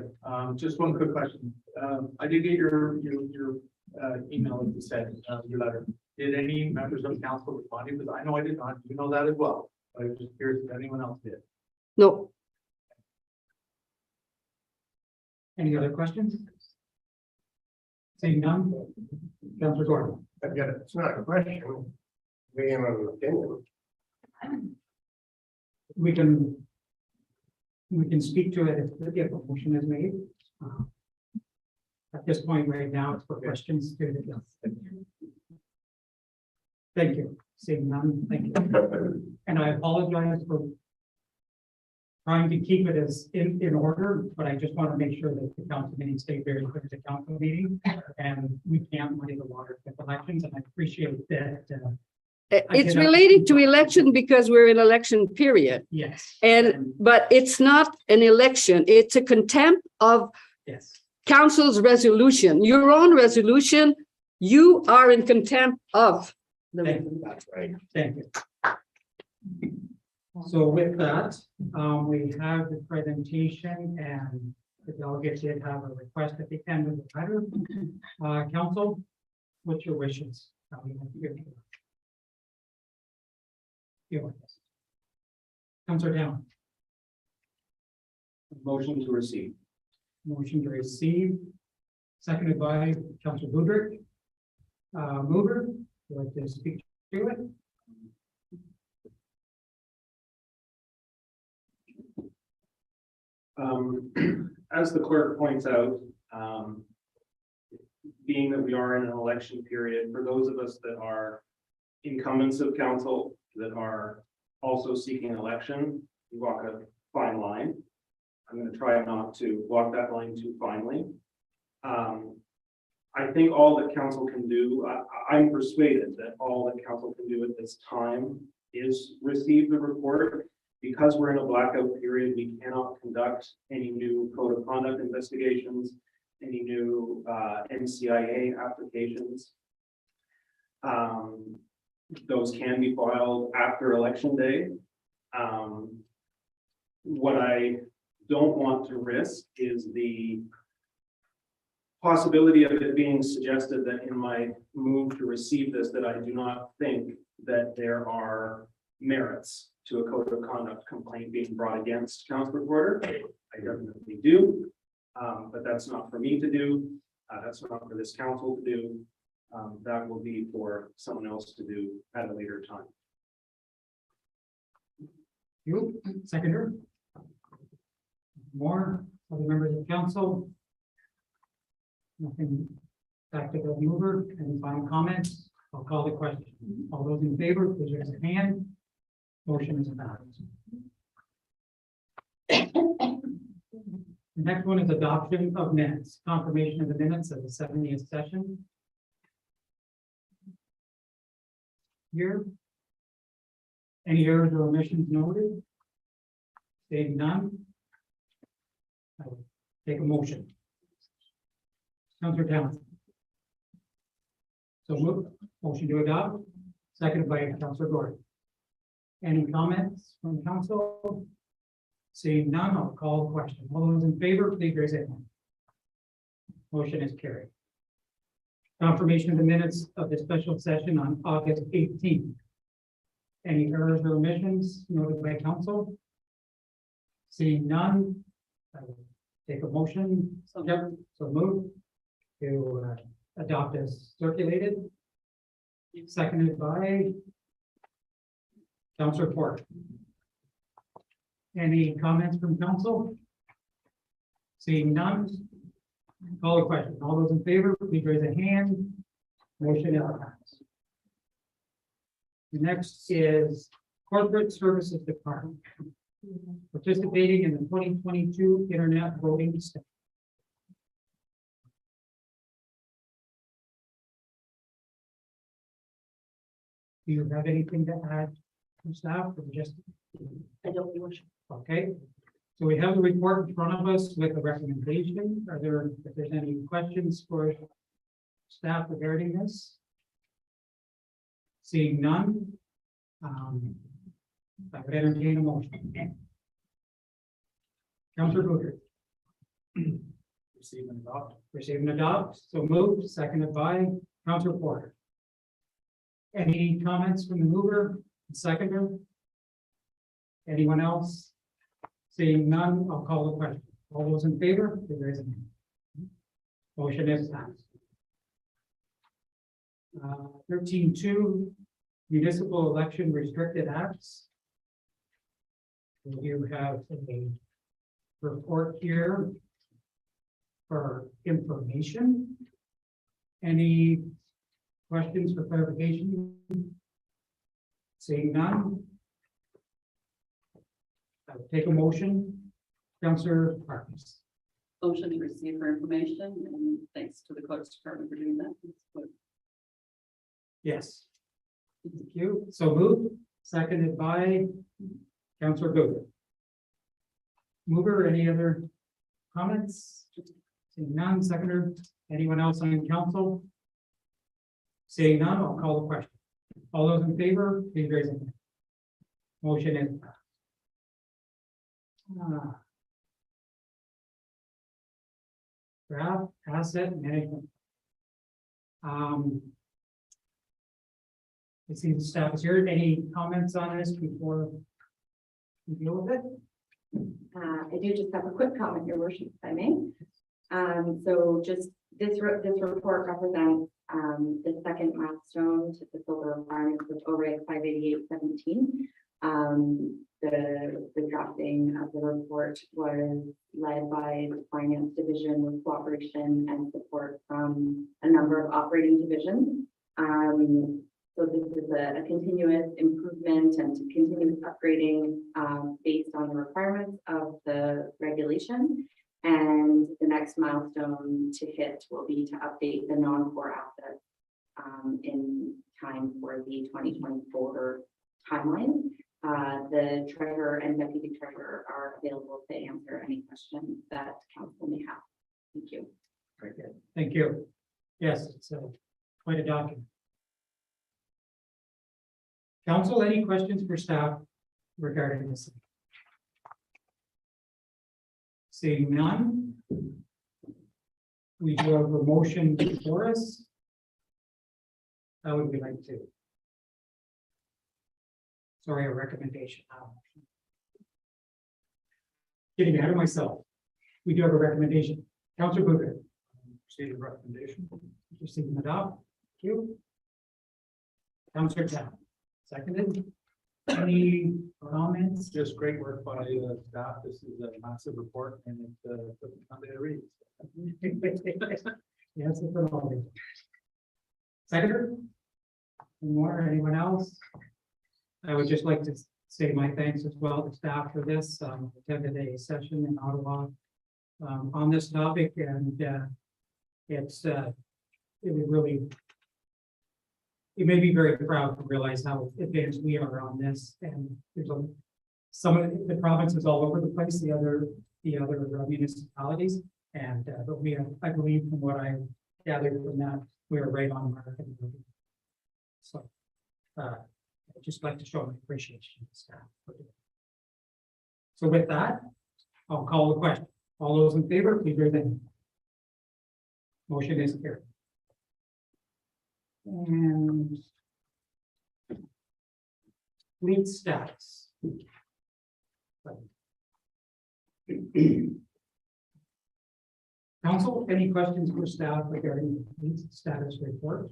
Speaker 5: just one quick question. I did get your email, as you said, your letter. Did any members of council respond? Because I know I did not. You know that as well. I was just curious if anyone else did.
Speaker 12: No,
Speaker 1: Any other questions? Seeing none. Councilor Gordon.
Speaker 3: Again, it's not a question. We have an opinion.
Speaker 1: We can speak to it if a motion is made. At this point right now, it's for questions to the Thank you. Seeing none, thank you. And I apologize for trying to keep it as in order, but I just want to make sure that the council meeting stays very clear as a council meeting. And we can't muddy the water with elections, and I appreciate that.
Speaker 12: It's related to election because we're in election period.
Speaker 1: Yes.
Speaker 12: But it's not an election. It's a contempt of
Speaker 1: Yes.
Speaker 12: council's resolution, your own resolution. You are in contempt of.
Speaker 1: Thank you. That's right. Thank you. So with that, we have the presentation, and the delegate did have a request at the end of the letter. Council, what's your wishes? Councilor Down.
Speaker 5: Motion to receive.
Speaker 1: Motion to receive, seconded by Councilor Goodrich. Mover, would you like to speak to it?
Speaker 5: As the clerk points out, being that we are in an election period, for those of us that are incumbents of council that are also seeking election, we walk a fine line. I'm going to try not to walk that line too finely. I think all that council can do, I'm persuaded that all that council can do at this time is receive the report. Because we're in a blackout period, we cannot conduct any new code of conduct investigations, any new NCIA applications. Those can be filed after election day. What I don't want to risk is the possibility of it being suggested that in my move to receive this, that I do not think that there are merits to a code of conduct complaint being brought against Councilor Porter. I definitely do, but that's not for me to do. That's not for this council to do. That will be for someone else to do at a later time.
Speaker 1: You, seconder. More other members of council. Nothing back to the mover. Any final comments? I'll call the question. All those in favor, please raise a hand. Motion is passed. The next one is adoption of minutes, confirmation of the minutes of the 70th session. Here. Any errors or omissions noted? Seeing none. I will take a motion. Councilor Townsend. So move. Motion to adopt, seconded by Councilor Gordon. Any comments from council? Seeing none, I'll call the question. All those in favor, please raise your hand. Motion is carried. Confirmation of the minutes of the special session on August 18th. Any errors or omissions noted by council? Seeing none, I will take a motion. So move to adopt as circulated. Seconded by Councilor Porter. Any comments from council? Seeing none, call a question. All those in favor, please raise a hand. Motion is passed. Next is Corporate Services Department. Participating in the 2022 Internet Voting Study. Do you have anything to add from staff or just?
Speaker 13: I don't wish.
Speaker 1: Okay, so we have the report in front of us with the recommendation. Are there, if there's any questions for staff regarding this? Seeing none. I would entertain a motion. Councilor Booker. Receive and adopt. Receive and adopt. So moved, seconded by Councilor Porter. Any comments from the mover, seconder? Anyone else? Seeing none, I'll call the question. All those in favor, please raise a hand. Motion is passed. 13.2 Municipal Election Restricted Acts. You have a report here for information. Any questions for clarification Seeing none. I will take a motion. Councillor Harkness.
Speaker 12: Motion to receive for information, and thanks to the clerk's department for doing that.
Speaker 1: Yes. Thank you. So moved, seconded by Councillor Booth. Mover, any other comments? Seeing none, seconder, anyone else on council? Seeing none, I'll call the question. All those in favor, please raise your hand. Motion is passed. Draft asset management. I see the staff is here. Any comments on this before we deal with it?
Speaker 14: I do just have a quick comment, Your Worship, if I may. So just this report represents the second milestone to fulfill the requirements of OREG 588-17. The drafting of the report was led by the Finance Division with cooperation and support from a number of operating divisions. So this is a continuous improvement and continuous upgrading based on the requirements of the regulation. And the next milestone to hit will be to update the non-core assets in time for the 2024 timeline. The treasurer and deputy treasurer are available to answer any questions that council may have. Thank you.
Speaker 1: Very good. Thank you. Yes, it's quite a document. Council, any questions for staff regarding this? Seeing none. We do have a motion before us. How would we like to? Sorry, a recommendation. Getting ahead of myself. We do have a recommendation. Councillor Booker. Proceed with recommendation. Proceed and adopt. Thank you. Councillor Town. Seconded. Any comments?
Speaker 5: Just great work by staff. This is a massive report and it took Sunday to read.
Speaker 1: Yes, it's all. Seconder? Any more? Anyone else? I would just like to say my thanks as well to staff for this. Attended a session in Ottawa on this topic, and it made me very proud to realize how advanced we are on this. And there's some of the provinces all over the place, the other municipalities, and but we have, I believe, from what I gathered from that, we are right on mark. So I'd just like to show my appreciation to staff. So with that, I'll call the question. All those in favor, please raise their hand. Motion is carried. And fleet status. Council, any questions for staff regarding the fleet status report?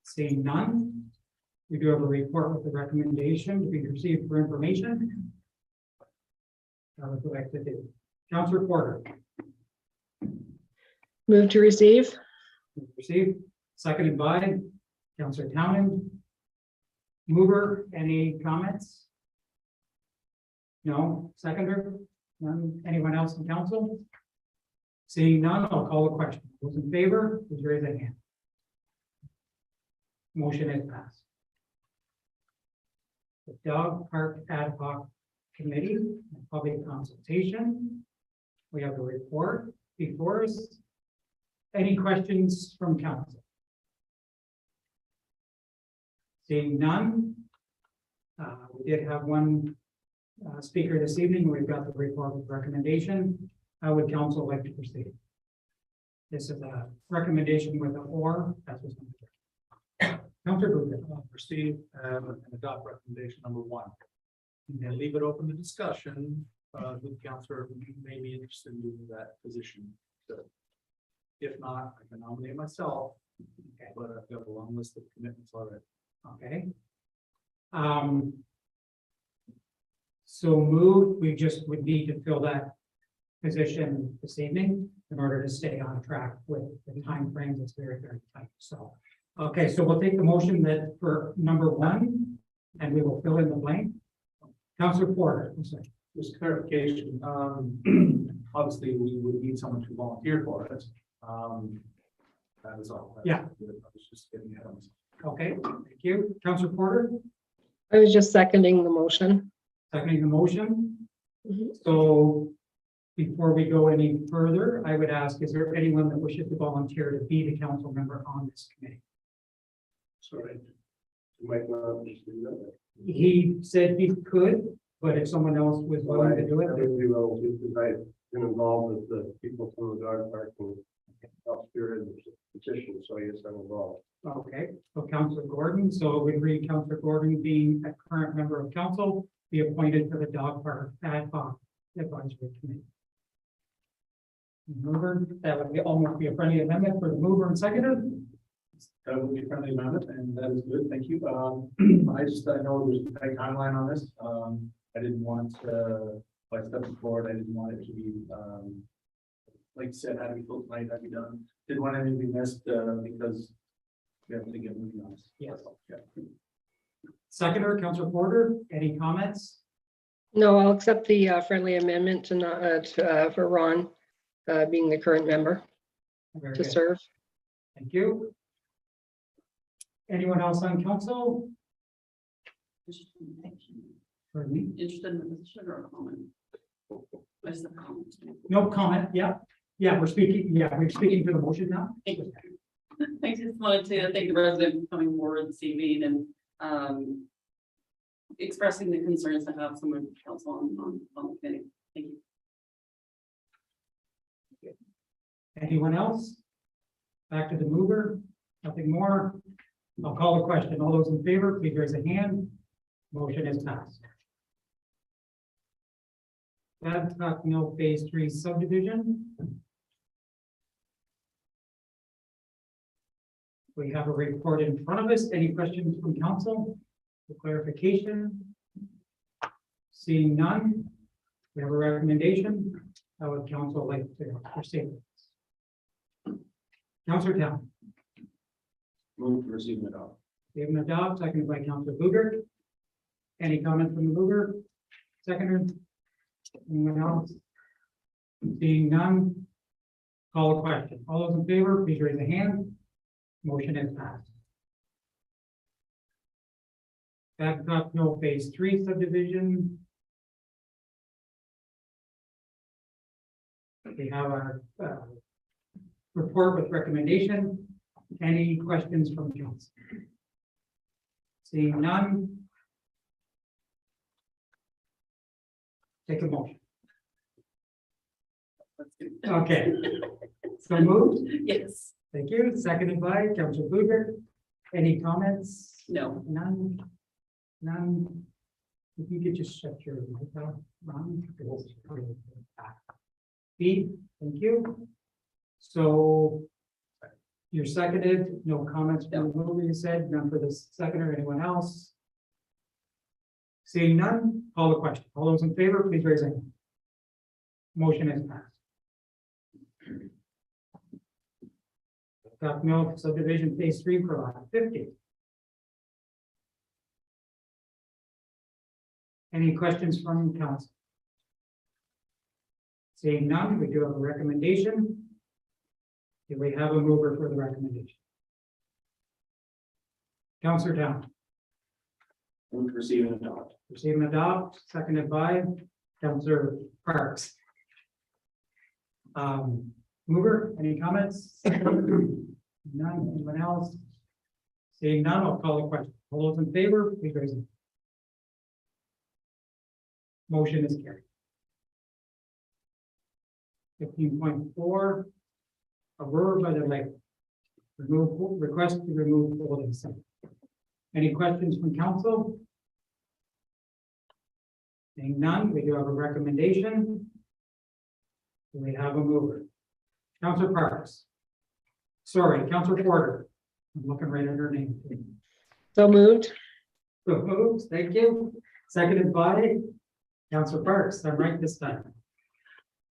Speaker 1: Seeing none, we do have a report with the recommendation to be received for information. I would like to do. Councillor Porter.
Speaker 9: Move to receive.
Speaker 1: Received, seconded by Councillor Townend. Mover, any comments? No, seconder, none, anyone else in council? Seeing none, I'll call the question. Those in favor, please raise their hand. Motion is passed. The Dog Park Ad Hoc Committee, public consultation. We have a report before us. Any questions from council? Seeing none. We did have one speaker this evening. We've got the report with recommendation. How would council like to proceed? This is a recommendation with an or. That's what's going to be. Councillor Booth.
Speaker 5: Proceed and adopt recommendation number 1. And leave it open to discussion. The councillor may be interested in doing that position. So if not, I can nominate myself. Okay, but I've got a long list of commitments already.
Speaker 1: Okay. So move, we just would need to fill that position this evening in order to stay on track with the timeframes. It's very, very tight. So Okay, so we'll take the motion that for number one, and we will fill in the blank. Councillor Porter, I'm sorry.
Speaker 5: Just clarification, obviously, we would need someone to volunteer for it. That is all.
Speaker 1: Yeah.
Speaker 5: I was just getting ahead of myself.
Speaker 1: Okay, thank you. Councillor Porter,
Speaker 9: I was just seconding the motion.
Speaker 1: seconding the motion.
Speaker 9: Mhm.
Speaker 1: So before we go any further, I would ask, is there anyone that wishes to volunteer to be the council member on this committee?
Speaker 5: Sorry. You might not just do that.
Speaker 1: He said he could, but if someone else was willing to do it,
Speaker 5: I've been involved with the people from the dog park and help spirit petition, so yes, I'm involved.
Speaker 1: okay. So Councillor Gordon, so we agree Councillor Gordon being a current member of council, be appointed for the dog park ad hoc advisory committee. Mover, that would be almost be a friendly amendment for the mover and seconder.
Speaker 5: That would be a friendly amendment, and that is good, thank you. I know there's a tight timeline on this. I didn't want to, by stepping forward, I didn't want it to be, like you said, had to be full tonight, had to be done. Didn't want anything to be missed, because we have to get moving on this.
Speaker 1: Yes.
Speaker 5: Yeah.
Speaker 1: Seconder, Councillor Porter, any comments?
Speaker 9: No, I'll accept the friendly amendment to not, for Ron being the current member
Speaker 1: Very
Speaker 9: to
Speaker 1: good.
Speaker 9: serve.
Speaker 1: Thank you. Anyone else on council? Pardon me?
Speaker 13: Interested in the position or a comment? I just have a comment.
Speaker 1: No comment, yeah. Yeah, we're speaking to the motion now.
Speaker 13: I just wanted to thank the resident for coming forward this evening and expressing the concerns to have someone from council on the committee. Thank you.
Speaker 1: Anyone else? Back to the mover, nothing more. I'll call the question. All those in favor, please raise a hand. Motion is passed. Babcock Mill Phase 3 subdivision. We have a report in front of us. Any questions from council for clarification? Seeing none, we have a recommendation. How would council like to proceed? Councillor Town.
Speaker 5: Move to receive and adopt.
Speaker 1: Stephen adopt, seconded by Councillor Luger. Any comment from the mover? Seconder? Anyone else? Seeing none. Call a question. All those in favor, please raise a hand. Motion is passed. Babcock Mill Phase 3 subdivision. We have our report with recommendation. Any questions from council? Seeing none. Take a motion. Okay. So moved.
Speaker 13: Yes.
Speaker 1: Thank you. Seconded by Councillor Luger. Any comments?
Speaker 13: No.
Speaker 1: None. None. If you could just shut your mic off, Ron. B, thank you. So you're seconded, no comments from the mover, you said, none for the seconder, anyone else? Seeing none, call the question. All those in favor, please raise your hand. Motion is passed. Babcock Mill subdivision Phase 3 for lot 50. Any questions from council? Seeing none, we do have a recommendation. Do we have a mover for the recommendation? Councillor Town.
Speaker 5: Move to receive and adopt.
Speaker 1: Receive and adopt, seconded by Councillor Parks. Mover, any comments? None, anyone else? Seeing none, I'll call the question. All those in favor, please raise it. Motion is carried. 15.4, Aurora by the lake. Request to remove holding center. Any questions from council? Seeing none, we do have a recommendation. Do we have a mover? Councillor Parks. Sorry, Councillor Porter. I'm looking right at her name.
Speaker 9: So moved.
Speaker 1: So moved, thank you. Seconded by Councillor Parks. I'm right this time.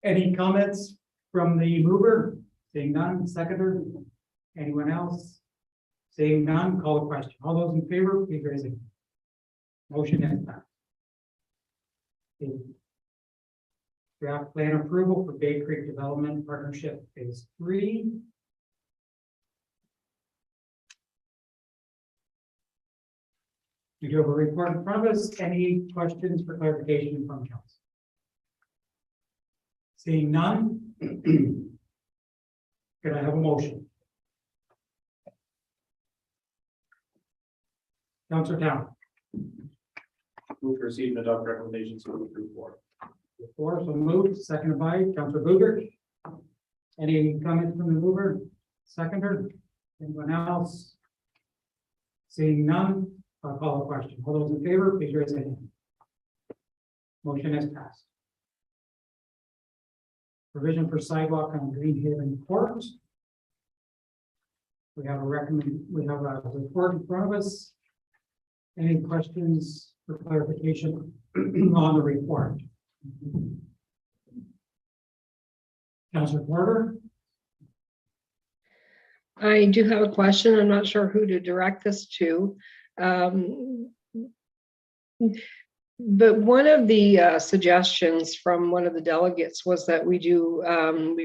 Speaker 1: Any comments from the mover? Seeing none, seconder? Anyone else? Seeing none, call the question. All those in favor, please raise your hand. Motion is passed. Okay. Draft plan approval for Bay Creek Development Partnership Phase 3. We do have a report in front of us. Any questions for clarification from council? Seeing none. Could I have a motion? Councilor Town.
Speaker 5: Move to receive the adopt recommendations for the report.
Speaker 1: Before, so moved, seconded by Councilor Booger. Any comments from the mover? Seconder? Anyone else? Seeing none, I'll call a question. All those in favor, please raise your hand. Motion has passed. Provision for sidewalk on Greenhaven Court. We have a report in front of us. Any questions for clarification on the report? Councilor Porter?
Speaker 9: I do have a question. I'm not sure who to direct this to. But one of the suggestions from one of the delegates was that we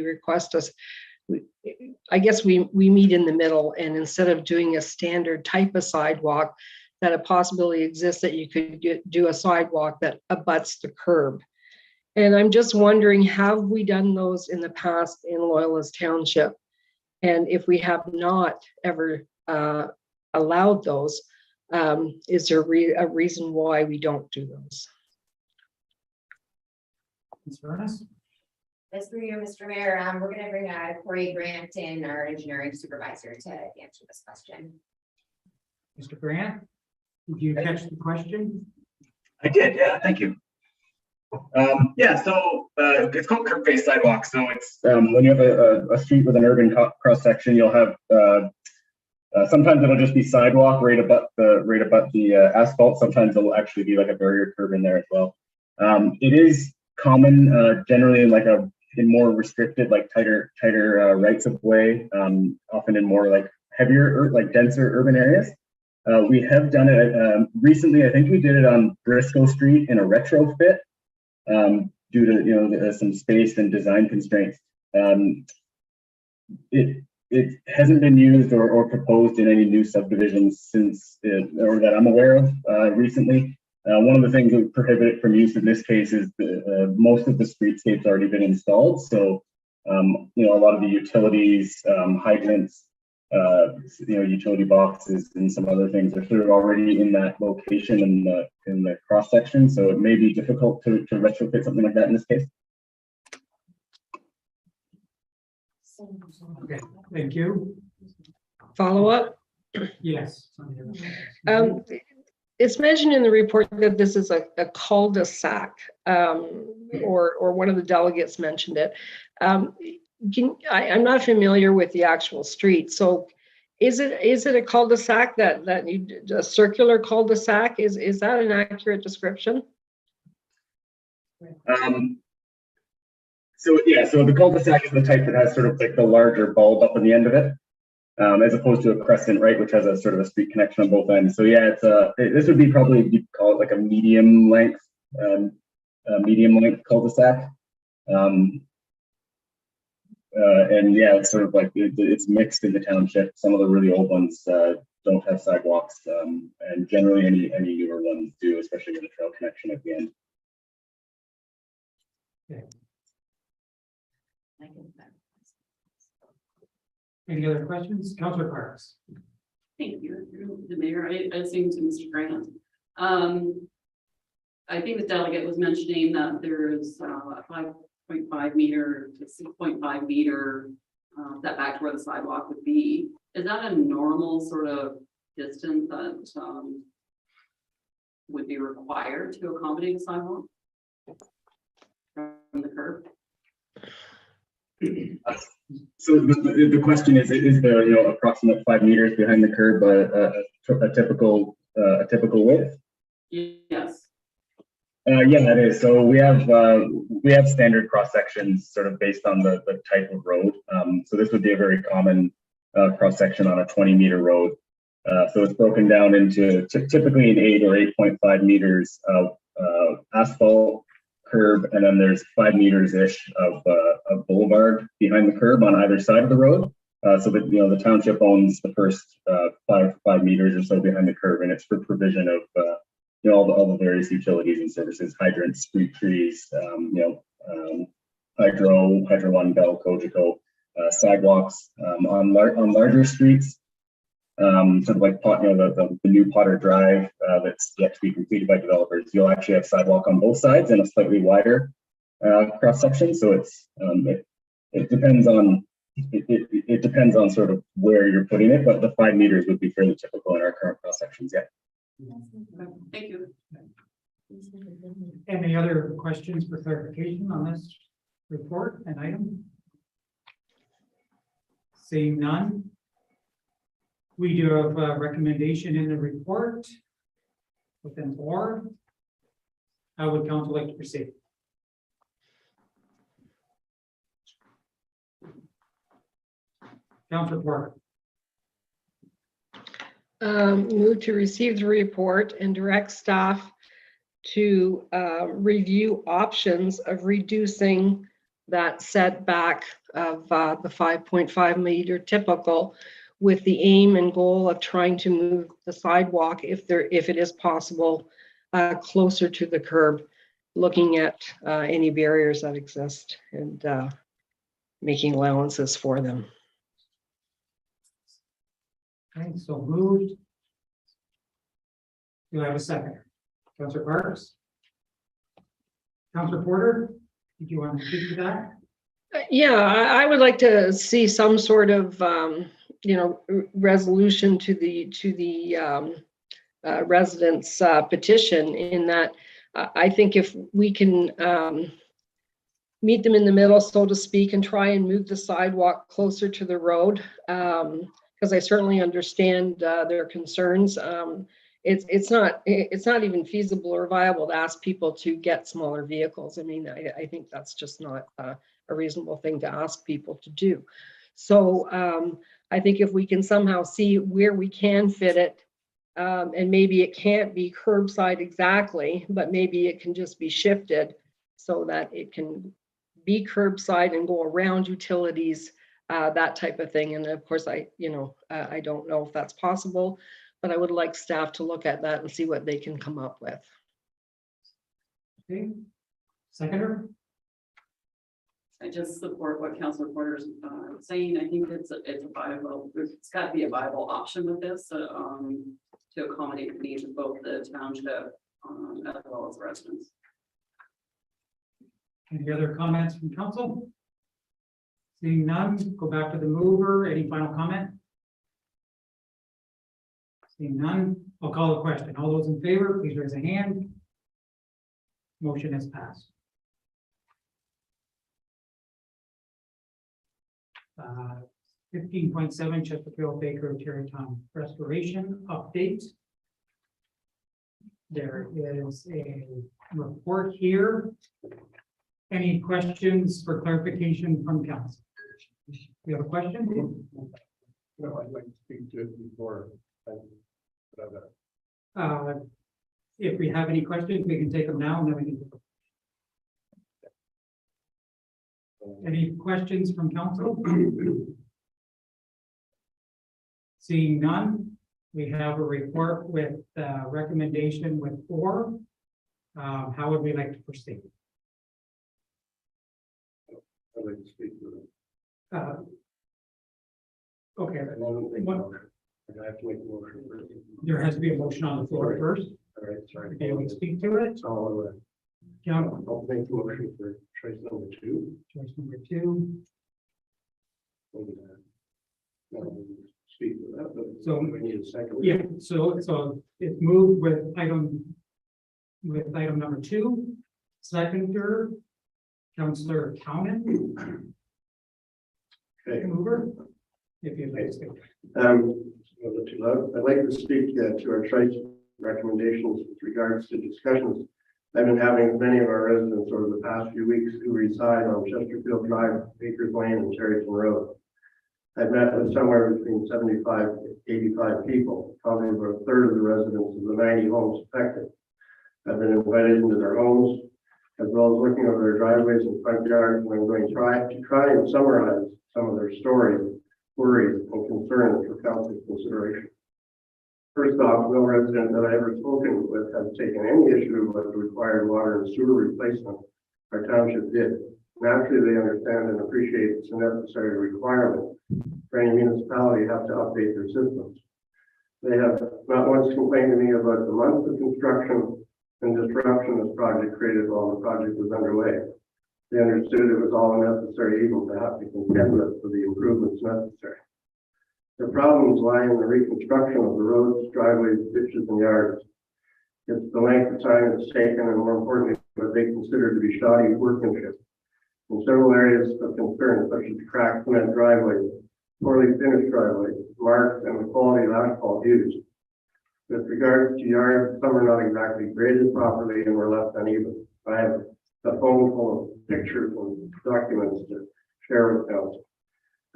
Speaker 9: request us, I guess we meet in the middle, and instead of doing a standard type of sidewalk, that a possibility exists that you could do a sidewalk that abuts the curb. And I'm just wondering, have we done those in the past in Loyalist Township? And if we have not ever allowed those, is there a reason why we don't do those?
Speaker 1: Ms. Furness?
Speaker 15: As for you, Mr. Mayor, we're going to bring Corey Grant in, our engineering supervisor, to answer this question.
Speaker 1: Mr. Grant, did you catch the question?
Speaker 11: I did, yeah, thank you. Yeah, so it's called curb face sidewalk. So it's when you have a street with an urban cross section, you'll have sometimes it'll just be sidewalk right above the asphalt. Sometimes it'll actually be like a barrier curb in there as well. It is common generally in more restricted, like tighter rights of way, often in more like heavier, like denser urban areas. We have done it recently. I think we did it on Briscoe Street in a retrofit due to some space and design constraints. It hasn't been used or proposed in any new subdivisions since or that I'm aware of recently. One of the things that would prohibit it from use in this case is most of the streetscape's already been installed. So a lot of the utilities, hydrants, utility boxes and some other things are sort of already in that location in the cross section. So it may be difficult to retrofit something like that in this case.
Speaker 1: Okay, thank you.
Speaker 9: Follow up?
Speaker 1: Yes.
Speaker 9: It's mentioned in the report that this is a cul-de-sac, or one of the delegates mentioned it. I'm not familiar with the actual street, so is it a cul-de-sac a circular cul-de-sac? Is that an accurate description?
Speaker 11: So the cul-de-sac is the type that has sort of like the larger bulb up on the end of it, as opposed to a crescent, right, which has a sort of a street connection on both ends. So yeah, this would be probably, you'd call it like a medium length cul-de-sac. And yeah, it's sort of like it's mixed in the township. Some of the really old ones don't have sidewalks, and generally any newer ones do, especially with a trail connection at the end.
Speaker 1: Okay. Any other questions? Councilor Parks.
Speaker 16: Thank you, the mayor. I assume to Mr. Grant. I think the delegate was mentioning that there is a 5.5 meter to 6.5 meter setback to where the sidewalk would be. Is that a normal sort of distance that would be required to accommodate a sidewalk from the curb?
Speaker 11: So the question is there approximate 5 meters behind the curb a typical width?
Speaker 16: Yes.
Speaker 11: Yeah, that is. So we have standard cross sections sort of based on the type of road. So this would be a very common cross section on a 20 meter road. So it's broken down into typically an 8 or 8.5 meters of asphalt curb, and then there's 5 meters ish of boulevard behind the curb on either side of the road. So that the township owns the first 5 meters or so behind the curb, and it's for provision of all the various utilities and services, hydrants, street trees, Hydro One, Bell, Cogeco, sidewalks on larger streets. Sort of like the new Potter Drive that's yet to be completed by developers. You'll actually have sidewalk on both sides and a slightly wider cross section. So it depends on it depends on sort of where you're putting it, but the 5 meters would be fairly typical in our current cross sections. Yeah.
Speaker 16: Thank you.
Speaker 1: Any other questions for clarification on this report and item? Seeing none. We do have a recommendation in the report within 4. How would council like to proceed? Councilor Parker.
Speaker 9: Move to receive the report and direct staff to review options of reducing that setback of the 5.5 meter typical, with the aim and goal of trying to move the sidewalk, if it is possible, closer to the curb, looking at any barriers that exist and making allowances for them.
Speaker 1: Okay, so moved. Do I have a second? Councilor Parks? Councilor Porter, did you want to speak to that?
Speaker 9: Yeah, I would like to see some sort of resolution to the residents' petition, in that I think if we can meet them in the middle, so to speak, and try and move the sidewalk closer to the road, because I certainly understand their concerns. It's not even feasible or viable to ask people to get smaller vehicles. I mean, I think that's just not a reasonable thing to ask people to do. So I think if we can somehow see where we can fit it, and maybe it can't be curbside exactly, but maybe it can just be shifted so that it can be curbside and go around utilities, that type of thing. And of course, I don't know if that's possible, but I would like staff to look at that and see what they can come up with.
Speaker 1: Okay, seconder.
Speaker 16: I just support what Councilor Porter is saying. I think it's got to be a viable option with this to accommodate the needs of both the township as well as residents.
Speaker 1: Any other comments from council? Seeing none, go back to the mover. Any final comment? Seeing none, I'll call the question. All those in favor, please raise a hand. Motion has passed. 15.7 Chesterfield Baker Terrytown Restoration Update. There is a report here. Any questions for clarification from council? You have a question?
Speaker 3: No, I'd like to speak to it before.
Speaker 1: If we have any questions, we can take them now and then we can. Any questions from council? Seeing none, we have a report with recommendation with 4. How would we like to proceed?
Speaker 3: I'd like to speak to it.
Speaker 1: Okay.
Speaker 3: I have to make a motion first.
Speaker 1: There has to be a motion on the floor first.
Speaker 3: All right, sorry.
Speaker 1: To be able to speak to it.
Speaker 3: I'll make the motion for choice number 2.
Speaker 1: Choice number 2.
Speaker 3: Speak to that, but
Speaker 1: So
Speaker 3: we need a second.
Speaker 1: Yeah, so it's moved with item number 2. Seconder, Councilor Cownan.
Speaker 3: Okay.
Speaker 1: Mover. If you'd like to speak.
Speaker 3: I'd like to speak to our choice recommendations with regards to discussions I've been having with many of our residents over the past few weeks who reside on Chesterfield Drive, Bakers Lane, and Terryton Road.
Speaker 17: I've met with somewhere between 75 to 85 people, probably about a third of the residents of the 90 homes affected. I've been invited into their homes, as well as looking over their driveways and front yards, and I'm going to try and summarize some of their stories, worries, and concerns for council consideration. First off, no resident that I ever spoken with has taken any issue with the required water and sewer replacement our township did. Naturally, they understand and appreciate it's a necessary requirement for any municipality to have to update their systems. They have not once complained to me about the months of construction and disruption this project created while the project was underway. They understood it was all a necessary evil to have to contend with for the improvements necessary. The problems lie in the reconstruction of the roads, driveways, ditches, and yards. It's the length of time it's taken, and more importantly, what they consider to be shoddy workmanship. In several areas of concern, such as cracked cement driveways, poorly finished driveways, marks, and the quality of asphalt used. With regards to yards, some are not exactly graded properly and were left uneven. I have a phone full of pictures and documents to share with council.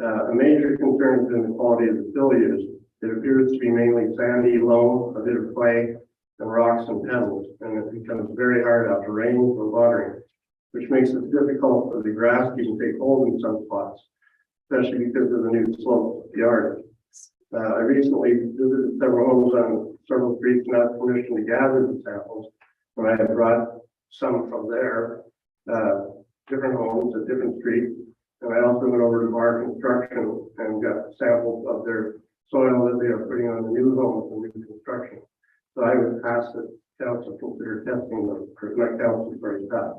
Speaker 17: A major concern has been the quality of the fill used. It appears to be mainly sandy, loam, a bit of clay, and rocks and pebbles, and it becomes very hard after rain or watering, which makes it difficult for the grass to even take hold in some spots, especially because of the new slope of the yard. I recently visited several homes on several streets and asked permission to gather the samples, and I have brought some from there, different homes at different streets. And I also went over to Bar Construction and got samples of their soil that they are putting on the new homes and new construction. So I would ask that council consider testing them, or not council, sorry, staff.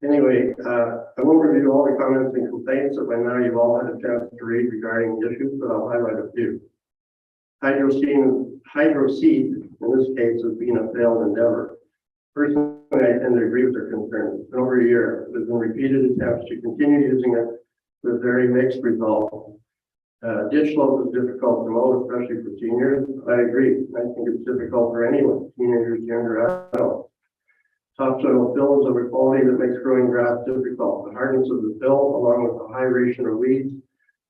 Speaker 17: Anyway, I won't review all the comments and complaints that by now you've all had a chance to read regarding the issues, but I'll highlight a few. Hydro-seed, in this case, has been a failed endeavor. Personally, I tend to agree with their concerns. It's been over a year. There's been repeated attempts to continue using it with very mixed results. Ditch slope is difficult to mow, especially for seniors. I agree. I think it's difficult for anyone, teenagers, younger adults. Topsoil fill is of a quality that makes growing grass difficult. The hardness of the fill, along with the high ratio of weeds,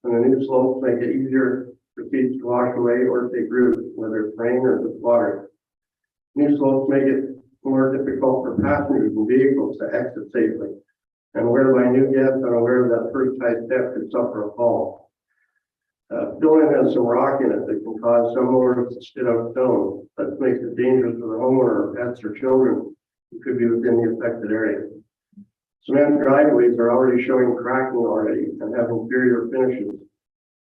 Speaker 17: and the new slopes make it easier for seeds to wash away or take root, whether it's rain or just water. New slopes make it more difficult for passengers and vehicles to exit safely, and whereby new guests unaware of that first high step could suffer a fall. Filling has some rock in it that can cause some owners to spit out stone. That makes it dangerous for the homeowner, pets, or children who could be within the affected area. Cement driveways are already showing cracking already and have inferior finishes.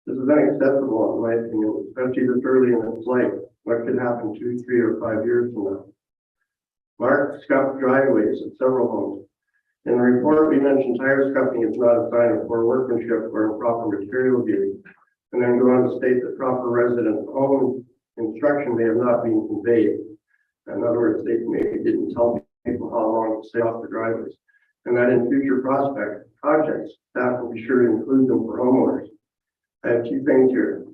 Speaker 17: This is unacceptable, in my opinion, especially this early in its life. What could happen 2, 3, or 5 years from now? Marked scuffed driveways at several homes. In the report, we mentioned tire scuffing is not a sign of poor workmanship or improper material use, and then go on to state that proper resident home instruction may have not been conveyed. In other words, they maybe didn't tell people how long to stay off the driveways, and that in future projects, staff will be sure to include them for homeowners. I have 2 things here.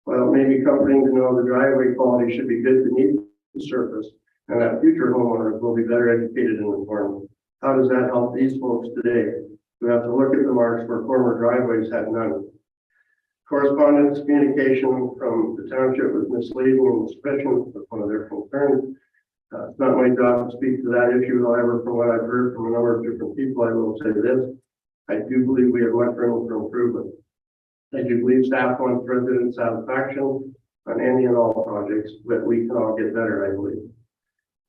Speaker 17: Well, it may be comforting to know the driveway quality should be good beneath the surface, and that future homeowners will be better educated and informed. How does that help these folks today who have to look at the marks where former driveways had none? Correspondence communication from the township was misleading and suspicious was one of their concerns. It's not my job to speak to that issue. However, from what I've heard from a number of different people, I will say this. I do believe we have much room for improvement. I do believe staff wants resident satisfaction on any and all projects, but we can all get better, I believe.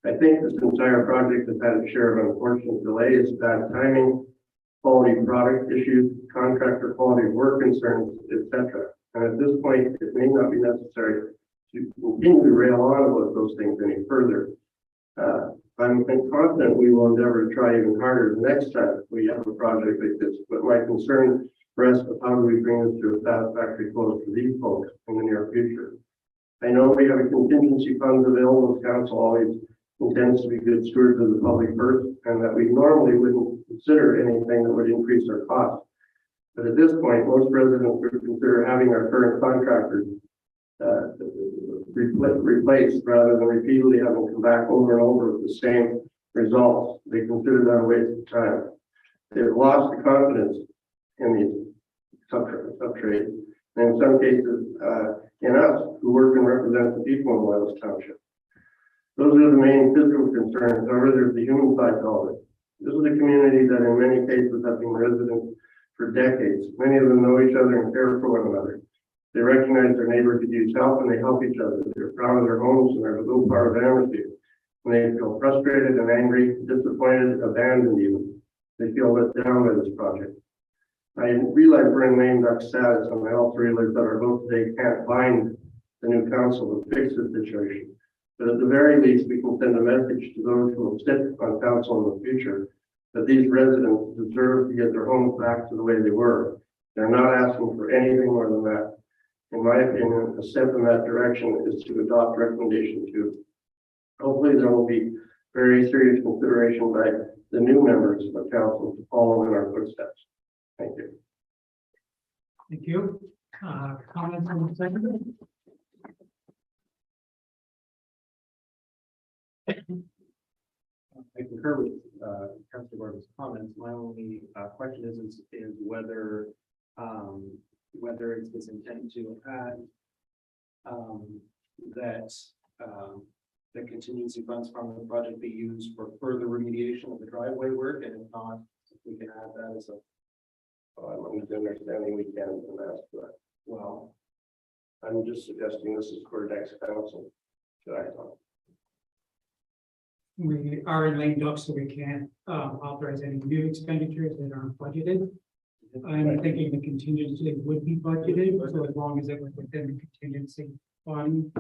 Speaker 17: I think this entire project has had its share of unfortunate delays, bad timing, quality product issues, contractor quality of work concerns, etc. And at this point, it may not be necessary to continue to rail on about those things any further. I'm confident we will endeavor to try even harder the next time we have a project like this, but my concern rests with how do we bring this to a satisfactory close for these folks in the near future. I know we have a contingency fund available as council always intends to be good stewards of the public first, and that we normally wouldn't consider anything that would increase our costs. But at this point, most residents would consider having our current contractors replaced rather than repeatedly having to come back over and over with the same results. They consider that a waste of time. They've lost the confidence in these subtrade. And in some cases, in us, who work and represent the people in Loyalist Township. Those are the main physical concerns. However, there's the human side of it. This is a community that in many cases have been residents for decades. Many of them know each other and care for one another. They recognize their neighbor could use help and they help each other. They're proud of their homes and they're a little part of Amherst. When they feel frustrated and angry, disappointed, abandoned even, they feel let down by this project. I realize we're in lame duck status, and I also realize that our vote today can't bind the new council to fix the situation. But at the very least, we can send a message to those who will sit on council in the future that these residents deserve to get their homes back to the way they were. They're not asking for anything more than that. In my opinion, a step in that direction is to adopt recommendation 2. Hopefully, there will be very serious consideration by the new members of council to follow in our footsteps. Thank you.
Speaker 1: Thank you. Comments on the second?
Speaker 5: I concur with Councilor Gordon's comments. My only question is whether whether it's his intent to add that the contingency funds from the project be used for further remediation of the driveway work, and if not, if we can add that as a.
Speaker 17: I'm understanding we can't ask for that.
Speaker 5: Well,
Speaker 17: I'm just suggesting this is for next council. Should I talk?
Speaker 1: We are in lame duck, so we can't authorize any new expenditures that aren't budgeted. I'm thinking the contingency would be budgeted, so as long as it was within the contingency fund.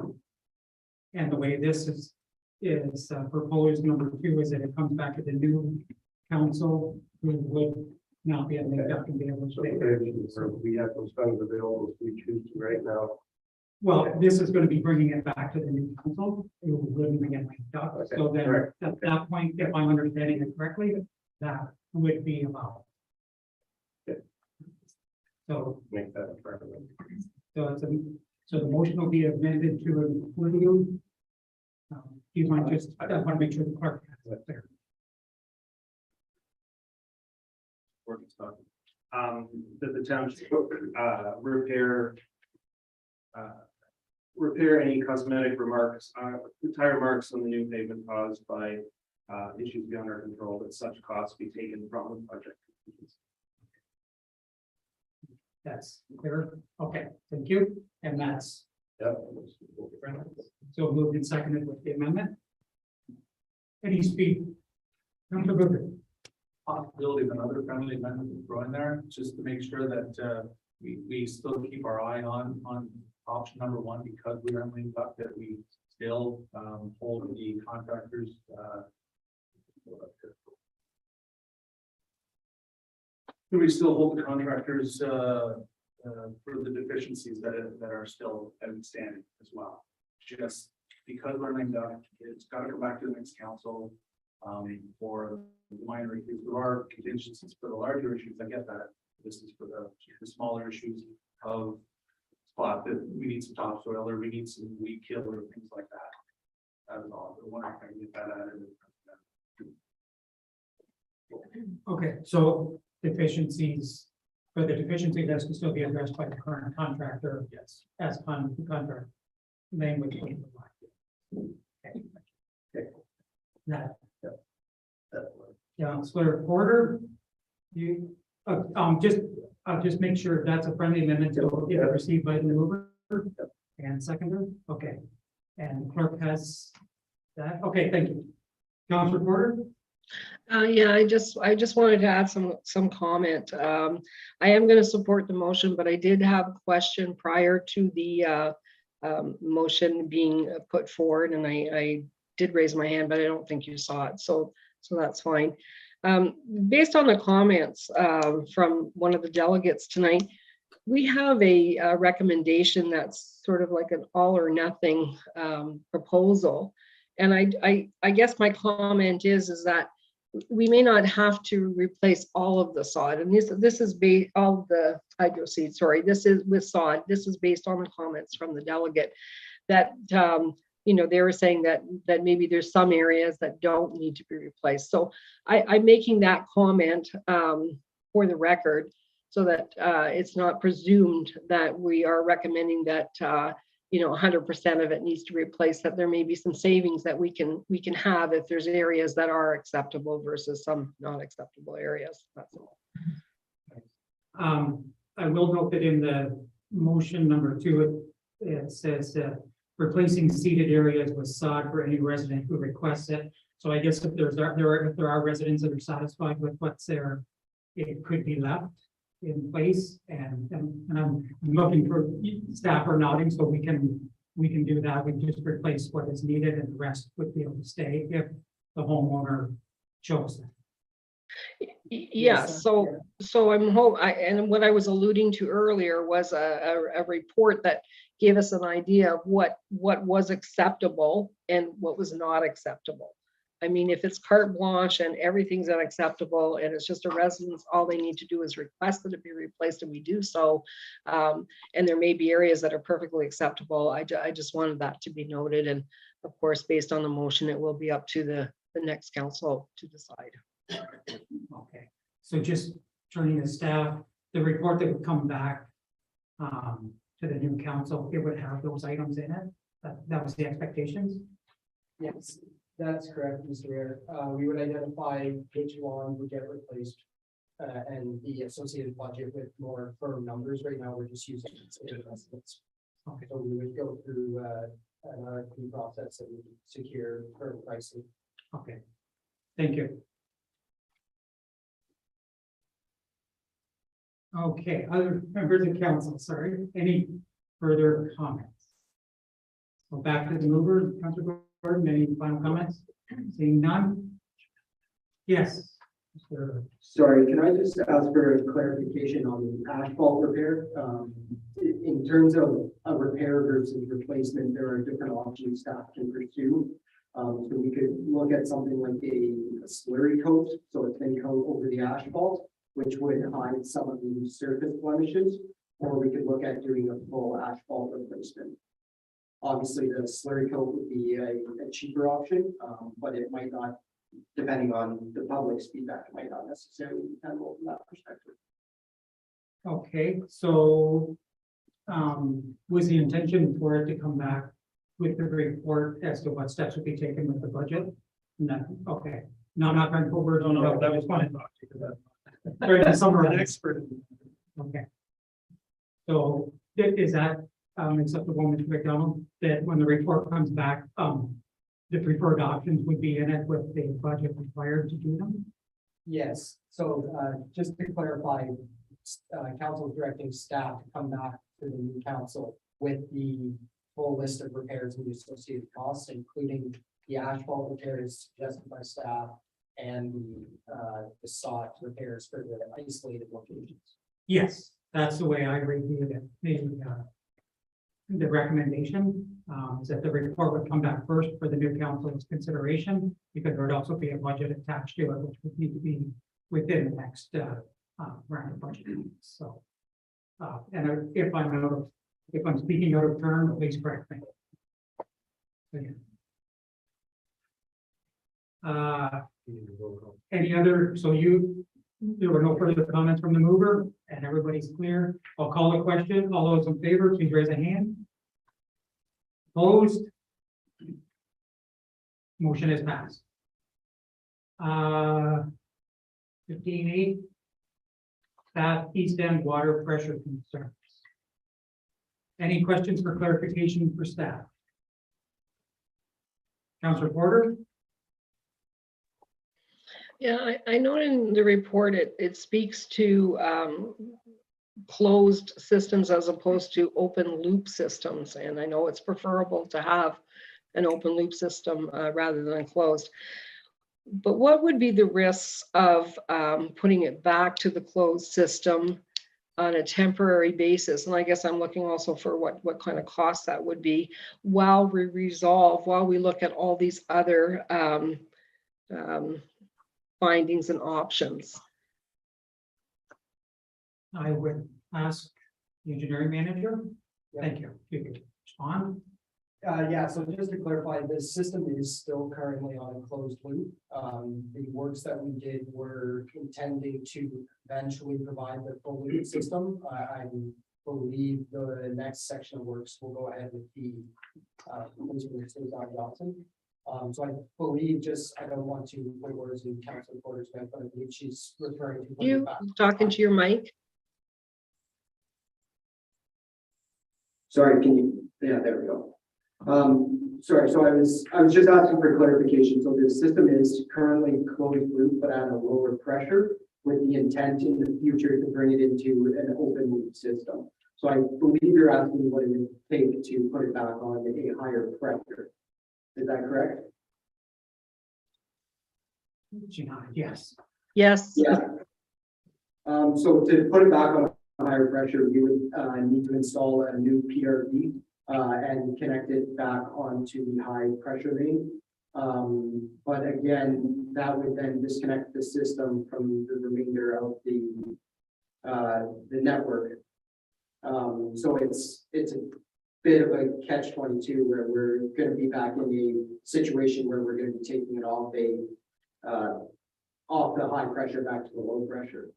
Speaker 1: And the way this is proposed, number 2 is that it comes back to the new council, who would not be a lame duck and be able to.
Speaker 17: So we have those funds available if we choose to right now.
Speaker 1: Well, this is going to be bringing it back to the new council, who would be a lame duck.
Speaker 17: Okay,
Speaker 1: So then
Speaker 17: correct.
Speaker 1: at that point, if I'm understanding it correctly, that would be allowed. So,
Speaker 17: Make that a priority.
Speaker 1: so the motion will be amended to include. Do you mind just, I want to make sure the clerk has that there.
Speaker 5: That the township repair any cosmetic remarks, tire marks on the new pavement caused by issues beyond our control, that such costs be taken from the project.
Speaker 1: That's clear. Okay, thank you. And that's.
Speaker 17: Yep.
Speaker 1: So moved and seconded with the amendment. Any speed? Councilor Booker.
Speaker 5: Possibility of another friendly amendment to throw in there, just to make sure that we still keep our eye on option number 1, because we are in lame duck, that we still hold the contractors. Do we still hold the contractors for the deficiencies that are still outstanding as well? Just because we're lame duck, it's got to go back to the next council for the minor issues. There are contingencies for the larger issues. I get that. This is for the smaller issues of spot that we need some topsoil or we need some weed kill or things like that. That is all. I wonder if I can get that added.
Speaker 1: Okay, so deficiencies, but the deficiency has to still be addressed by the current contractor.
Speaker 5: Yes.
Speaker 1: As contract language. Okay. That. Councilor Porter, you, I'll just make sure that's a friendly amendment to get received by the mover and seconder. Okay. And clerk has that. Okay, thank you. Councilor Porter.
Speaker 9: Yeah, I just wanted to add some comment. I am going to support the motion, but I did have a question prior to the motion being put forward, and I did raise my hand, but I don't think you saw it, so that's fine. Based on the comments from one of the delegates tonight, we have a recommendation that's sort of like an all or nothing proposal, and I guess my comment is that we may not have to replace all of the sod, and this is based all the hydro seed. Sorry, this is with sod. This is based on the comments from the delegate that you know, they were saying that maybe there's some areas that don't need to be replaced. So I'm making that comment for the record. so that it's not presumed that we are recommending that 100% of it needs to replace, that there may be some savings that we can have if there's areas that are acceptable versus some not acceptable areas. That's all.
Speaker 1: I will note that in the motion number 2, it says replacing seated areas with sod for any resident who requests it. So I guess if there are residents that are satisfied with what's there, it could be left in place, and I'm looking for staff are nodding, so we can do that. We just replace what is needed, and the rest would be able to stay if the homeowner chose that.
Speaker 9: Yeah, so and what I was alluding to earlier was a report that gave us an idea of what was acceptable and what was not acceptable. I mean, if it's carte blanche and everything's unacceptable and it's just a residence, all they need to do is request that it be replaced, and we do so. And there may be areas that are perfectly acceptable. I just wanted that to be noted. And of course, based on the motion, it will be up to the next council to decide.
Speaker 1: Okay, so just turning to staff, the report that would come back to the new council, it would have those items in it. That was the expectations.
Speaker 18: Yes, that's correct, Mr. Mayor. We would identify which one would get replaced and the associated budget with more firm numbers. Right now, we're just using estimates.
Speaker 1: Okay.
Speaker 18: So we would go through an RFP process and secure firm pricing.
Speaker 1: Okay, thank you. Okay, other members of council, sorry, any further comments? So back to the mover, Councilor Gordon, any final comments? Seeing none? Yes. Mr.
Speaker 18: Sorry, can I just ask for a clarification on the asphalt repair? In terms of a repair versus replacement, there are different options staff can pursue. So we could look at something like a slurry coat, so a thin coat over the asphalt, which would hide some of the surface blemishes, or we could look at doing a full asphalt replacement. Obviously, the slurry coat would be a cheaper option, but it might not, depending on the public's feedback, it might not necessarily be tenable from that perspective.
Speaker 1: Okay, so was the intention for it to come back with the report as to what steps would be taken with the budget? No, okay. No, I'm not trying to over. No, that was fine. Sorry, the summer expert. Okay. So is that acceptable, Mr. McDonald, that when the report comes back, the preferred options would be in it with the budget required to do them?
Speaker 18: Yes, so just to clarify, council is directing staff to come back to the new council with the full list of repairs and the associated costs, including the asphalt repairs suggested by staff and the sod repairs for the isolated locations.
Speaker 1: Yes, that's the way I reviewed it. The recommendation is that the report would come back first for the new council's consideration, because there would also be a budget attached to it, which would need to be within the next round of budget. So, and if I'm speaking out of turn, please correct me. Any other? So there were no further comments from the mover, and everybody's clear. I'll call a question. All those in favor, please raise a hand. Opposed? Motion is passed. 15A, staff East End water pressure concerns. Any questions for clarification for staff? Councilor Porter?
Speaker 9: Yeah, I know in the report, it speaks to closed systems as opposed to open loop systems. And I know it's preferable to have an open loop system rather than closed. But what would be the risks of putting it back to the closed system on a temporary basis? And I guess I'm looking also for what kind of cost that would be while we look at all these other findings and options.
Speaker 1: I would ask the engineering manager. Thank you. You can respond.
Speaker 18: Yeah, so just to clarify, the system is still currently on a closed loop. The works that we did were intending to eventually provide the full loop system. I believe the next section of works will go ahead with the so I believe I don't want to put words in council quarters, but I believe she's referring to.
Speaker 9: You talking to your mic?
Speaker 18: Sorry, can you, yeah, there we go. Sorry, so I was just asking for clarification. So the system is currently closed loop, but at a lower pressure with the intent in the future to bring it into an open loop system. So I believe you're asking what it would take to put it back on a higher pressure. Is that correct?
Speaker 1: Yes.
Speaker 9: Yes.
Speaker 18: Yeah. So to put it back on higher pressure, we would need to install a new PRV and connect it back onto the high pressure main. But again, that would then disconnect the system from the remainder of the network. So it's a bit of a catch-22 where we're going to be back in a situation where we're going to be taking it off the high pressure back to the low pressure.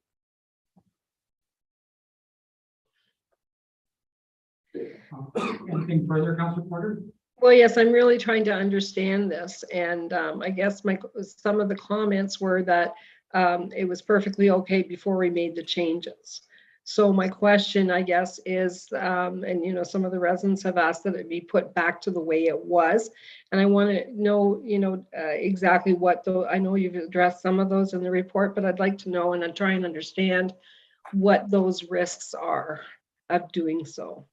Speaker 1: Anything further, Councilor Porter?
Speaker 9: Well, yes, I'm really trying to understand this. And I guess some of the comments were that it was perfectly okay before we made the changes. So my question, I guess, is, and some of the residents have asked that it be put back to the way it was. And I want to know, exactly what I know you've addressed some of those in the report, but I'd like to know and try and understand what those risks are of doing so.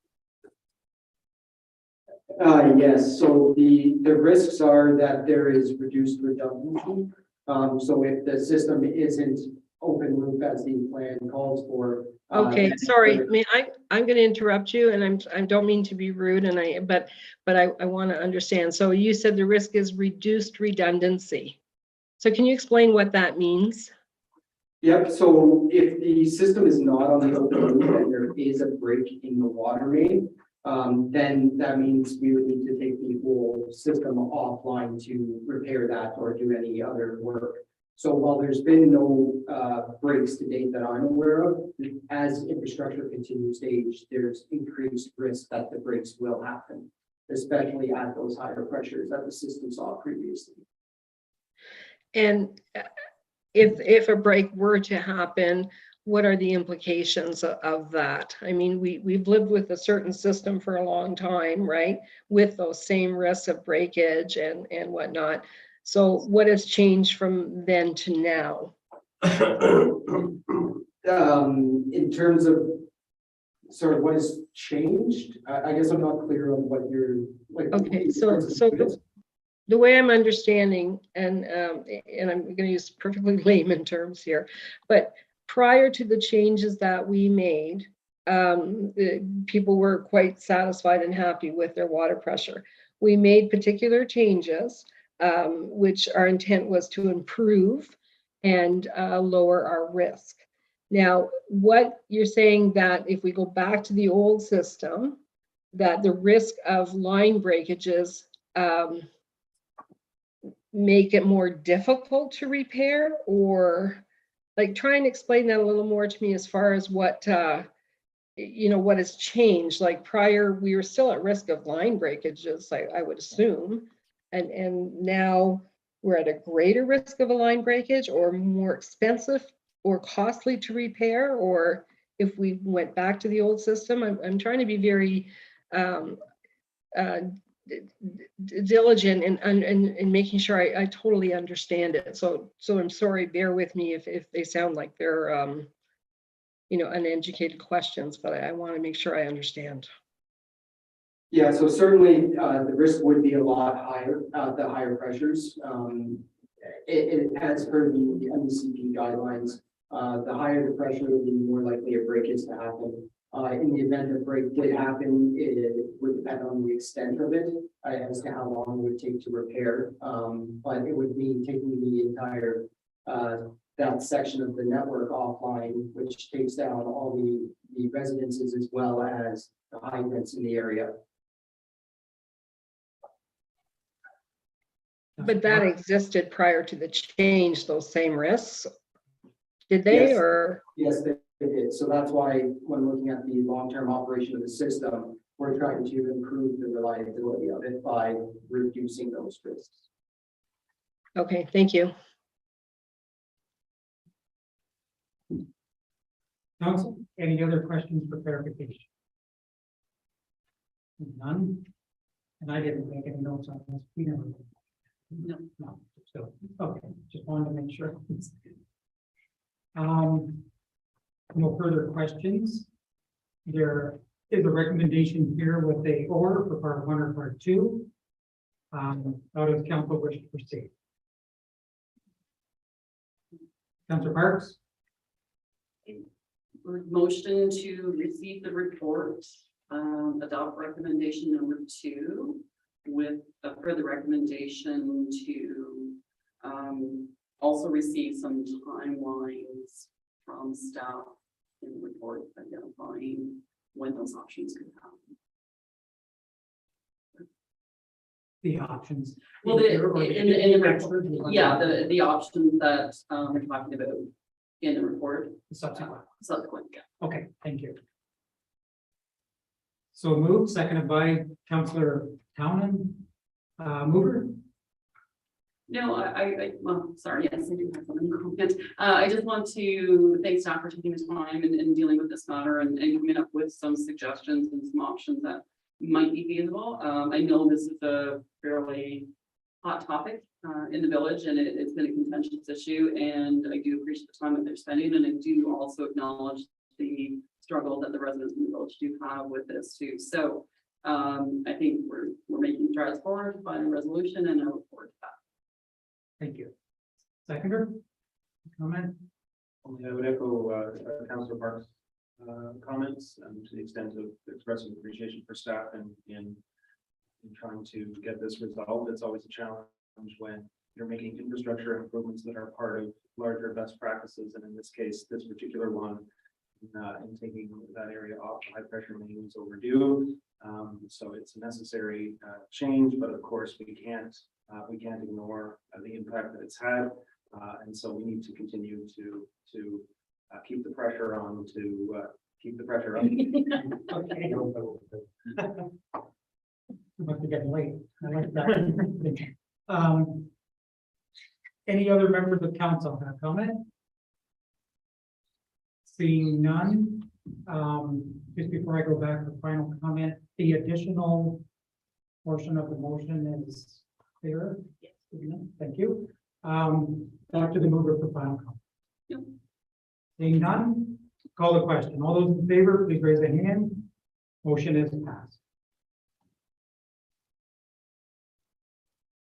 Speaker 18: Yes, so the risks are that there is reduced redundancy. So if the system isn't open loop as the plan calls for.
Speaker 9: Okay, sorry, I'm going to interrupt you, and I don't mean to be rude, but I want to understand. So you said the risk is reduced redundancy. So can you explain what that means?
Speaker 18: Yep, so if the system is not on the open loop and there is a break in the water main, then that means we would need to take the whole system offline to repair that or do any other work. So while there's been no breaks to date that I'm aware of, as infrastructure continues to age, there's increased risk that the breaks will happen, especially at those higher pressures that the system saw previously.
Speaker 9: And if a break were to happen, what are the implications of that? I mean, we've lived with a certain system for a long time, right? With those same risks of breakage and whatnot. So what has changed from then to now?
Speaker 18: In terms of sort of what has changed, I guess I'm not clear on what you're like.
Speaker 9: Okay, so the way I'm understanding, and I'm going to use perfectly layman terms here, but prior to the changes that we made, people were quite satisfied and happy with their water pressure. We made particular changes, which our intent was to improve and lower our risk. Now, what you're saying that if we go back to the old system, that the risk of line breakages make it more difficult to repair, or like try and explain that a little more to me as far as what what has changed. Like prior, we were still at risk of line breakages, I would assume, and now we're at a greater risk of a line breakage, or more expensive or costly to repair, or if we went back to the old system. I'm trying to be very diligent in making sure I totally understand it. So I'm sorry, bear with me if they sound like they're uneducated questions, but I want to make sure I understand.
Speaker 18: Yeah, so certainly the risk would be a lot higher at the higher pressures. As per the MCP guidelines, the higher the pressure, the more likely a break is to happen. In the event a break did happen, it would depend on the extent of it as to how long it would take to repair. But it would mean taking the entire that section of the network offline, which takes down all the residences as well as the hydrants in the area.
Speaker 9: But that existed prior to the change, those same risks? Did they,
Speaker 18: Yes.
Speaker 9: or?
Speaker 18: Yes, they did. So that's why when looking at the long-term operation of the system, we're trying to improve the reliability of it by reducing those risks.
Speaker 9: Okay, thank you.
Speaker 1: Council, any other questions for clarification? None? And I didn't make any notes on this. We never. No, so, okay, just wanted to make sure. No further questions. There is a recommendation here with a order for part 1 or part 2. How does council wish to proceed? Councilor Parks?
Speaker 16: Motion to receive the report, adopt recommendation number 2 with a further recommendation to also receive some timelines from staff in the report identifying when those options could happen.
Speaker 1: The options.
Speaker 16: Well, the options that we're talking about in the report.
Speaker 1: Subsequent.
Speaker 16: Yeah.
Speaker 1: Okay, thank you. So moved, seconded by Councillor Townend. Mover?
Speaker 16: No, well, sorry, yes, I do have something to comment. I just want to thank staff for taking the time and dealing with this matter and coming up with some suggestions and some options that might be feasible. I know this is a fairly hot topic in the village, and it's been a contentious issue, and I do appreciate the time that they're spending, and I do also acknowledge the struggle that the residents in the village do have with this too. So I think we're making strides forward to find a resolution, and I look forward to that.
Speaker 1: Thank you. Seconder? Comment?
Speaker 5: I would echo Councillor Parks' comments to the extent of expressing appreciation for staff in trying to get this resolved. It's always a challenge when you're making infrastructure improvements that are part of larger best practices, and in this case, this particular one, in taking that area off high pressure main was overdue. So it's a necessary change, but of course we can't ignore the impact that it's had, and so we need to continue to keep the pressure on to keep the pressure up.
Speaker 1: Okay. Must be getting late. I like that. Any other members of council have a comment? Seeing none, just before I go back to final comment, the additional portion of the motion is clear. Yes. Thank you. Back to the mover for final comment.
Speaker 16: Yep.
Speaker 1: Seeing none, call the question. All those in favor, please raise a hand. Motion is passed.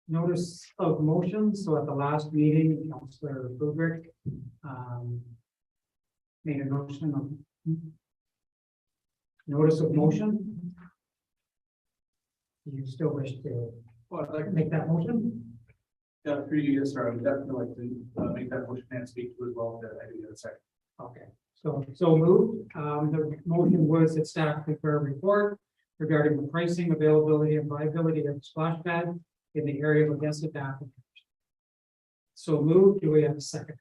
Speaker 1: Notice of motion. So at the last meeting, Councillor Budrick made a motion of notice of motion. Do you still wish to make that motion?
Speaker 5: Yeah, for you, yes, sir. I would definitely like to make that motion and speak to as well. That I do get a second.
Speaker 1: Okay, so moved. The motion was that staff prepare a report regarding the pricing, availability, and viability of the splash pad in the area of Odessa Bath. So moved. Do we have a second?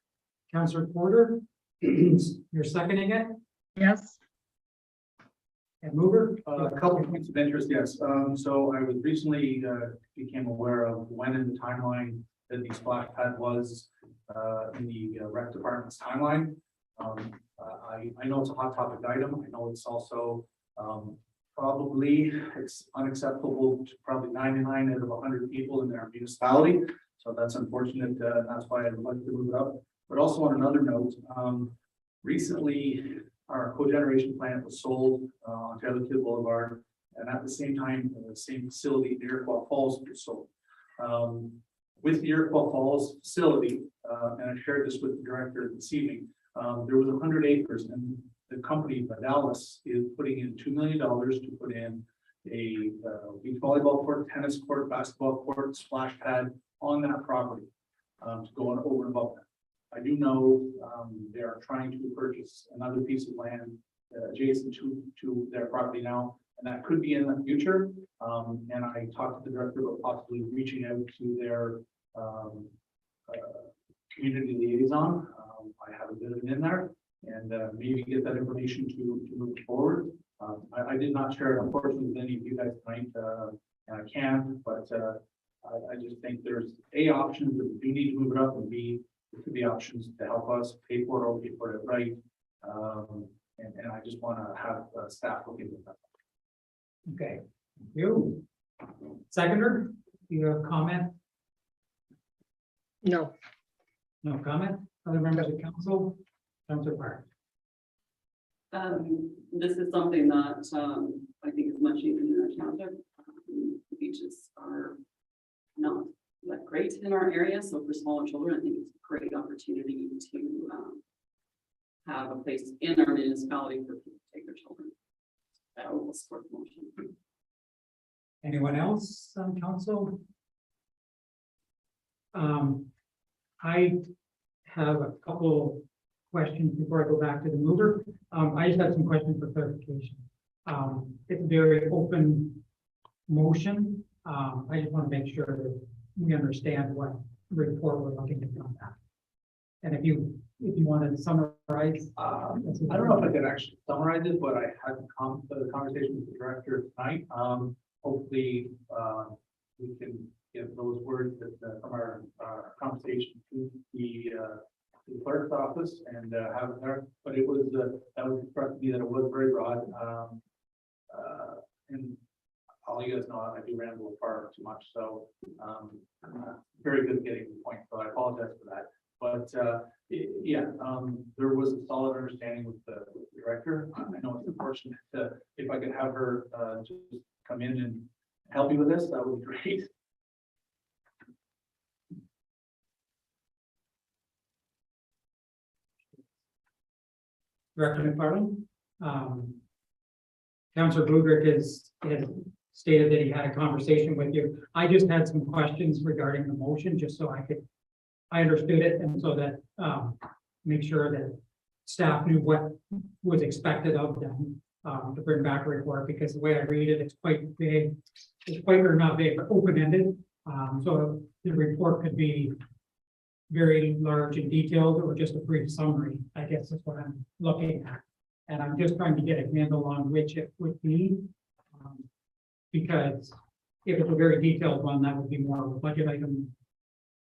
Speaker 1: Councillor Porter, you're seconding it?
Speaker 9: Yes.
Speaker 1: And mover?
Speaker 5: A couple of points of interest, yes. So I was recently became aware of when in the timeline that the splash pad was in the rec department's timeline. I know it's a hot topic item. I know it's also probably it's unacceptable to probably 99 out of 100 people in their municipality. So that's unfortunate. That's why I'd like to move it up. But also on another note, recently our cogeneration plant was sold on Taylor Boulevard, and at the same time, the same facility, the Iroquois Falls, was sold. With the Iroquois Falls facility, and I shared this with the director this evening, there was 100 acres, and the company, Dallas, is putting in $2 million to put in a beach volleyball court, tennis court, basketball court, splash pad on that property to go on over and above that. I do know they are trying to purchase another piece of land adjacent to their property now, and that could be in the future. And I talked to the director about possibly reaching out to their community liaison. I have a bit of it in there, and maybe get that information to move forward. I did not share it, unfortunately, with any of you guys tonight, and I can, but I just think there's options that we do need to move it up, and there could be options to help us pay for it or pay for it right. And I just want to have staff looking at that.
Speaker 1: Okay, thank you. Seconder, do you have a comment?
Speaker 9: No.
Speaker 1: No comment? Other members of council? Councilor Park.
Speaker 16: This is something that, I think is much needed in our township. The beaches are not that great in our area, so for smaller children, I think it's a great opportunity to have a place in our municipality for people to take their children. I will support the motion.
Speaker 1: Anyone else on council? I have a couple questions before I go back to the mover. I just have some questions for clarification. It's a very open motion. I just want to make sure that we understand what report we're looking at on that. And if you want to summarize.
Speaker 5: I don't know if I could actually summarize it, but I had the conversation with the director tonight. Hopefully, we can get those words that from our conversation to the clerk's office and have it there. But it was that was expressed to me that it was very broad. And all you guys know, I do ramble far too much, so I'm not very good at getting to the point. So I apologize for that. But there was a solid understanding with the director. I know it's unfortunate if I could have her just come in and help me with this, that would be great.
Speaker 1: Director McFarland. Councilor Bugrick has stated that he had a conversation with you. I just had some questions regarding the motion, just so I understood it, and so that make sure that staff knew what was expected of them to bring back a report, because the way I read it, it's quite vague. It's quite, or not vague, but open-ended. So the report could be very large and detailed, or just a brief summary, I guess is what I'm looking at. And I'm just trying to get a handle on which it would be. Because if it's a very detailed one, that would be more of a budget item,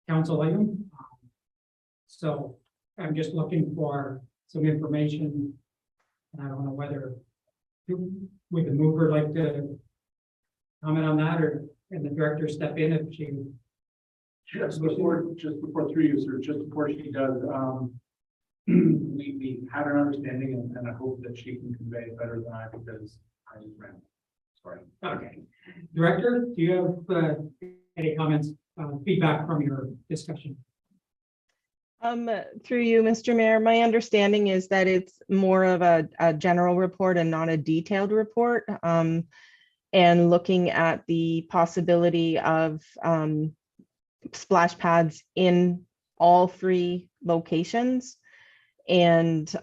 Speaker 1: council item. So I'm just looking for some information. And I don't know whether would the mover like to comment on that, or and the director step in if she.
Speaker 5: Just before through you, sir, just before she does, we had an understanding, and I hope that she can convey it better than I, because I just ran. Sorry. Okay. Director, do you have any comments, feedback from your discussion?
Speaker 19: Through you, Mr. Mayor, my understanding is that it's more of a general report and not a detailed report. And looking at the possibility of splash pads in all 3 locations, and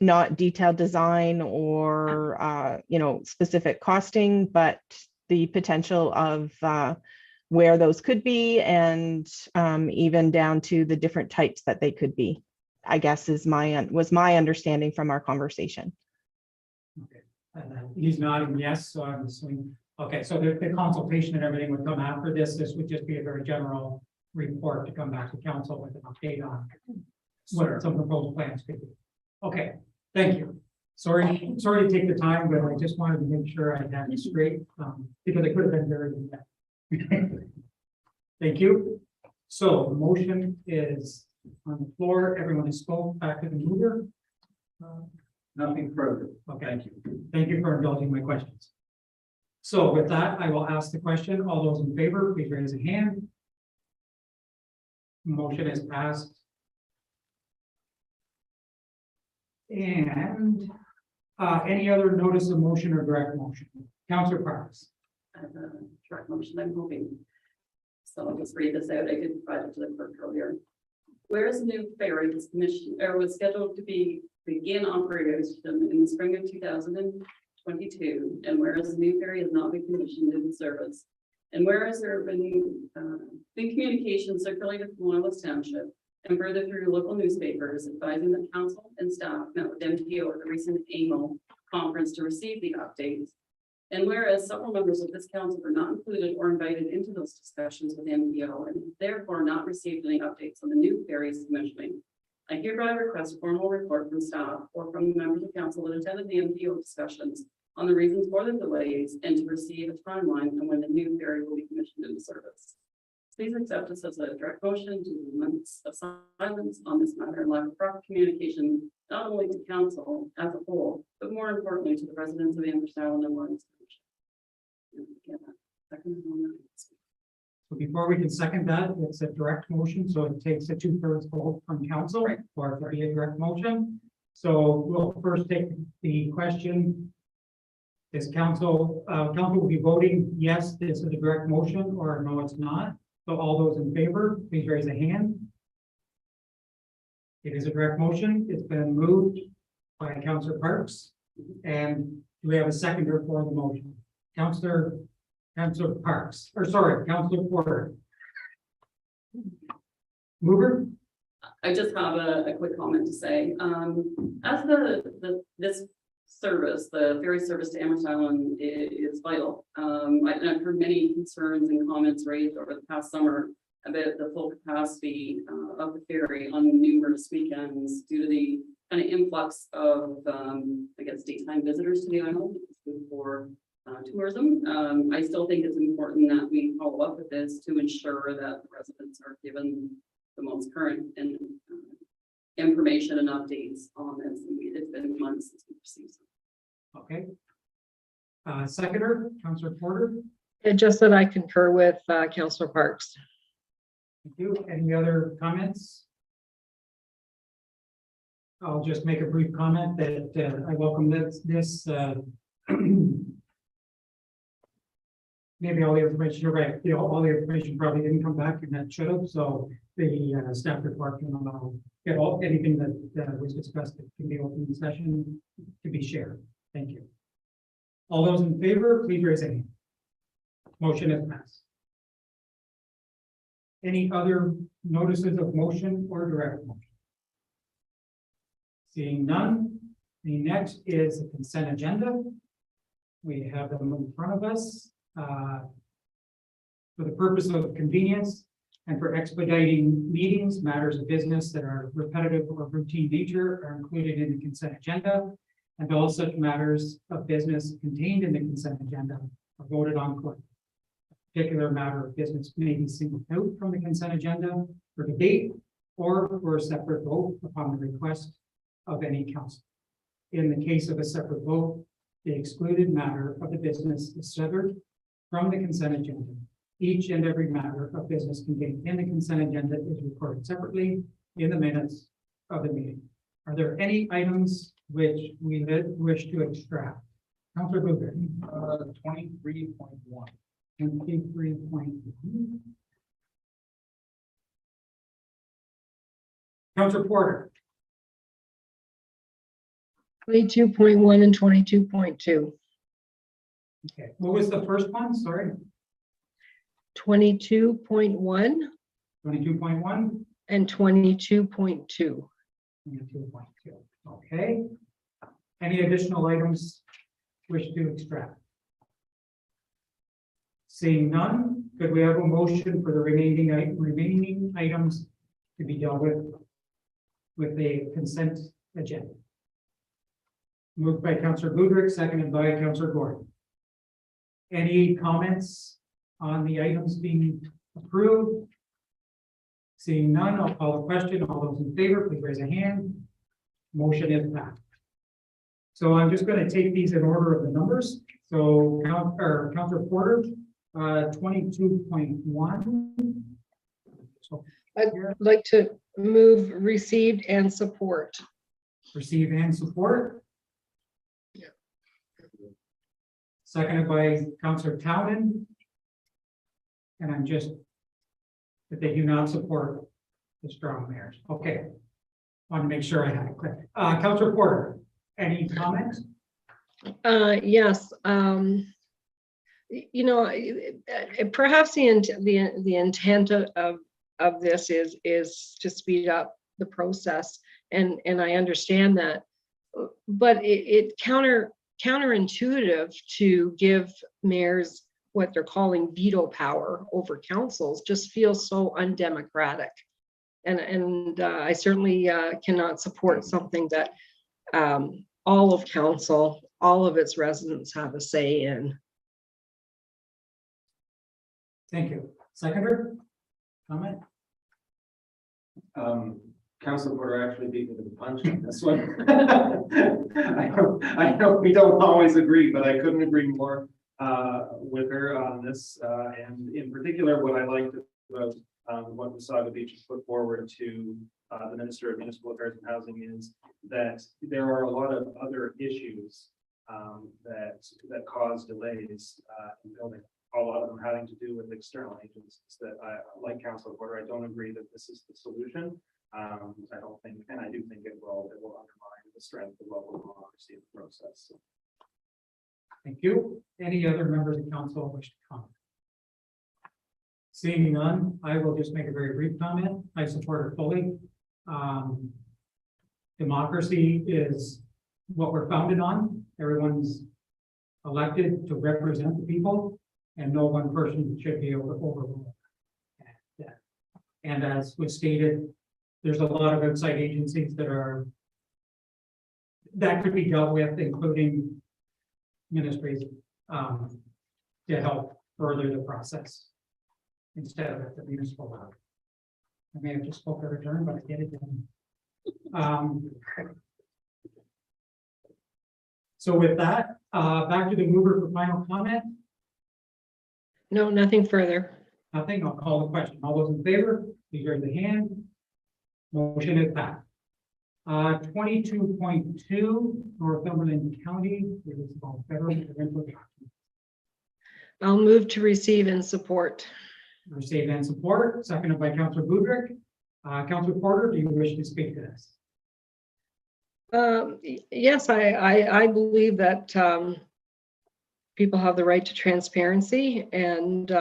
Speaker 19: not detailed design or specific costing, but the potential of where those could be, and even down to the different types that they could be, I guess was my understanding from our conversation.
Speaker 1: Okay, and he's nodding yes, so I'm assuming. Okay, so the consultation and everything would come after this. This would just be a very general report to come back to council with an update on what some proposed plans could be. Okay, thank you. Sorry to take the time, but I just wanted to make sure I had it straight, because it could have been very in-depth. Thank you. So the motion is on the floor. Everyone has spoken. Back to the mover.
Speaker 5: Nothing further.
Speaker 1: Okay.
Speaker 5: Thank you.
Speaker 1: Thank you for indulging my questions. So with that, I will ask the question. All those in favor, please raise a hand. Motion is passed. And any other notice of motion or direct motion? Councilor Parks.
Speaker 16: Direct motion, I'm hoping. So I'll just read this out. I did provide it to the clerk earlier. Whereas the new ferry was commissioned or was scheduled to begin operation in the spring of 2022, and whereas the new ferry has not been commissioned in service, And whereas there have been communication circulated from Loyalist Township and further through local newspapers advising that council and staff met with MTO at the recent AMO conference to receive the updates. And whereas several members of this council were not included or invited into those discussions with MTO and therefore not received any updates on the new ferries commissioning, I hereby request a formal report from staff or from the members of council that attended the MTO discussions on the reasons for the delays and to receive a timeline on when the new ferry will be commissioned into service. Please accept this as a direct motion to the months of silence on this matter and lack of proper communication, not only to council as a whole, but more importantly to the residents of Amherst Island and Loyalist Township.
Speaker 1: So before we can second that, it's a direct motion, so it takes a 2/3 vote from council for it to be a direct motion. So we'll first take the question. Is council will be voting yes, this is a direct motion, or no, it's not. So all those in favor, please raise a hand. It is a direct motion. It's been moved by Councillor Parks. And do we have a seconder for the motion? Councillor Parks, or sorry, Councillor Porter. Mover?
Speaker 16: I just have a quick comment to say. As this service, the ferry service to Amherst Island is vital. I've heard many concerns and comments raised over the past summer about the full capacity of the ferry on numerous weekends due to the kind of influx of, I guess, daytime visitors to the island for tourism. I still think it's important that we follow up with this to ensure that the residents are given the most current and information and updates on this. It's been months since we received some.
Speaker 1: Okay. Seconder, Councillor Porter.
Speaker 9: And just that I concur with Councillor Parks.
Speaker 1: Thank you. Any other comments? I'll just make a brief comment that I welcome this maybe all the information, you're right, all the information probably didn't come back and that should have, so the staff report can get anything that was discussed that can be open in session to be shared. Thank you. All those in favor, please raise a hand. Motion is passed. Any other notices of motion or direct motion? Seeing none, the next is the consent agenda. We have them in front of us. For the purpose of convenience and for expediting meetings, matters of business that are repetitive or routine nature are included in the consent agenda, and all such matters of business contained in the consent agenda are voted on quickly. A particular matter of business may be singled out from the consent agenda for debate or for a separate vote upon the request of any council. In the case of a separate vote, the excluded matter of the business is severed from the consent agenda. Each and every matter of business contained in the consent agenda is recorded separately in the minutes of the meeting. Are there any items which we wish to extract? Councillor Booker. 23.1. 23.1. Councillor Porter.
Speaker 9: 22.1 and 22.2.
Speaker 1: Okay, what was the first one? Sorry.
Speaker 9: 22.1.
Speaker 1: 22.1.
Speaker 9: And 22.2.
Speaker 1: 22.2. Okay. Any additional items wish to extract? Seeing none, could we have a motion for the remaining items to be dealt with the consent agenda? Moved by Councillor Goodrick, seconded by Councillor Gordon. Any comments on the items being approved? Seeing none, I'll call the question. All those in favor, please raise a hand. Motion is passed. So I'm just going to take these in order of the numbers. So Councillor Porter, 22.1. So
Speaker 9: I'd like to move received and support.
Speaker 1: Receive and support. Seconded by Councillor Townend. And I'm just that they do not support the strong mayors. Okay. Want to make sure I have it clear. Councillor Porter, any comments?
Speaker 9: Yes. You know, perhaps the intent of this is to speed up the process, and I understand that, but it counterintuitive to give mayors what they're calling veto power over councils just feels so undemocratic. And I certainly cannot support something that all of council, all of its residents have a say in.
Speaker 1: Thank you. Seconder, comment?
Speaker 5: Council Porter actually beat me to the punch on this one. I know we don't always agree, but I couldn't agree more with her on this. And in particular, what I liked about what Wasaga Beach has put forward to the Minister of Municipal Affairs and Housing is that there are a lot of other issues that cause delays in building. A lot of them having to do with external agencies that like Council Porter, I don't agree that this is the solution. I don't think, and I do think it will undermine the strength of local democracy in the process.
Speaker 1: Thank you. Any other members of council wish to comment? Seeing none, I will just make a very brief comment. I support it fully. Democracy is what we're founded on. Everyone's elected to represent the people, and no one person should be able to overrule that. And as was stated, there's a lot of outside agencies that could be dealt with, including ministries, to help further the process instead of at the municipal level. I may have just spoke out of turn, but I get it done. So with that, back to the mover for final comment.
Speaker 9: No, nothing further.
Speaker 1: Nothing. I'll call the question. All those in favor, please raise the hand. Motion is passed. 22.2 Northumberland County. It is about federal provincial documents.
Speaker 9: I'll move to receive and support.
Speaker 1: Receive and support, seconded by Councillor Budrick. Councillor Porter, do you wish to speak to this?
Speaker 9: Yes, I believe that people have the right to transparency, and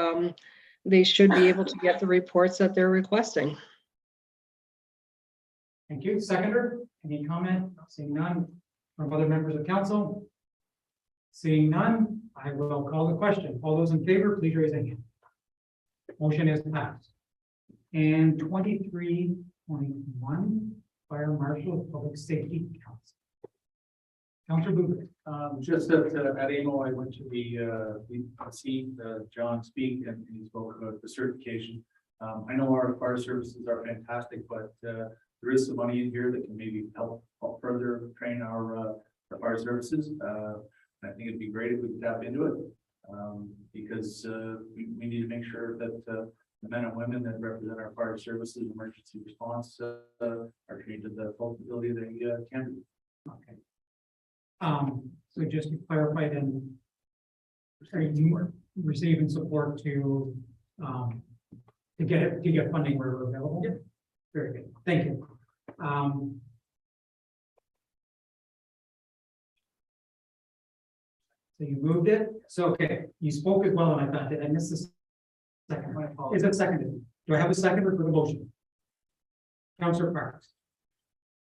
Speaker 9: they should be able to get the reports that they're requesting.
Speaker 1: Thank you. Seconder, any comment? Seeing none from other members of council. Seeing none, I will call the question. All those in favor, please raise a hand. Motion is passed. And 23.1 Fire Marshal of Public Safety Council. Councillor Booth.
Speaker 5: Just at AMO, I went to see John speak, and he spoke about the certification. I know our fire services are fantastic, but there is some money in here that can maybe help further train our fire services. I think it'd be great if we could tap into it, because we need to make sure that the men and women that represent our fire services, emergency response, are trained to the full ability they can do.
Speaker 1: Okay. So just to clarify, then, you receive and support to get funding where we're available. Yep. Very good. Thank you. So you moved it. So okay, you spoke as well, and I thought, did I miss this second? Is it seconded? Do I have a seconder for the motion? Councillor Parks.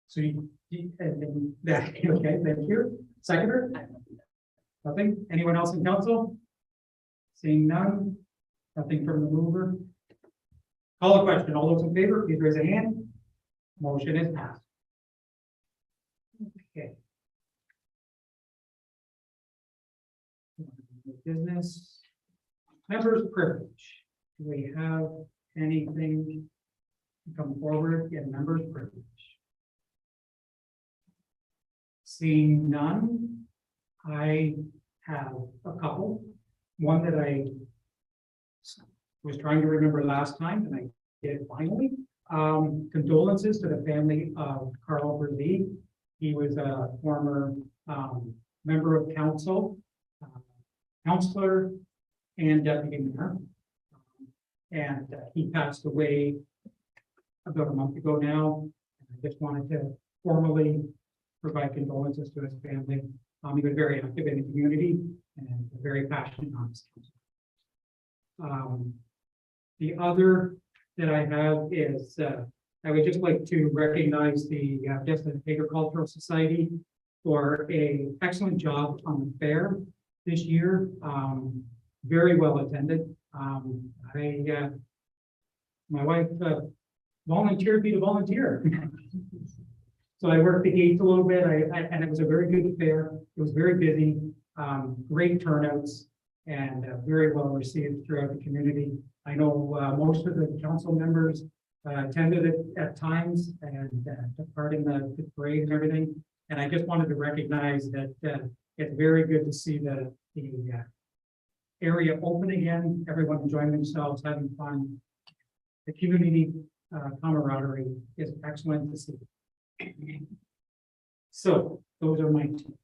Speaker 1: So okay, thank you. Seconder? Nothing? Anyone else in council? Seeing none? Nothing from the mover? Call the question. All those in favor, please raise a hand. Motion is passed. Okay. Business. Members' privilege. Do we have anything to come forward in members' privilege? Seeing none, I have a couple. One that I was trying to remember last time, and I did finally. Condolences to the family of Carl Berlee. He was a former member of council, councillor, and deputy mayor. And he passed away about a month ago now. I just wanted to formally provide condolences to his family. He was very active in the community, and a very passionate on this council. The other that I have is, I would just like to recognize the Destin Agricultural Society for an excellent job on the fair this year. Very well attended. My wife volunteered me to volunteer. So I worked the gates a little bit, and it was a very good fair. It was very busy, great turnouts, and very well received throughout the community. I know most of the council members attended it at times and took part in the parade and everything. And I just wanted to recognize that it's very good to see the area open again, everyone enjoying themselves, having fun. The community camaraderie is excellent to see. So those are my two.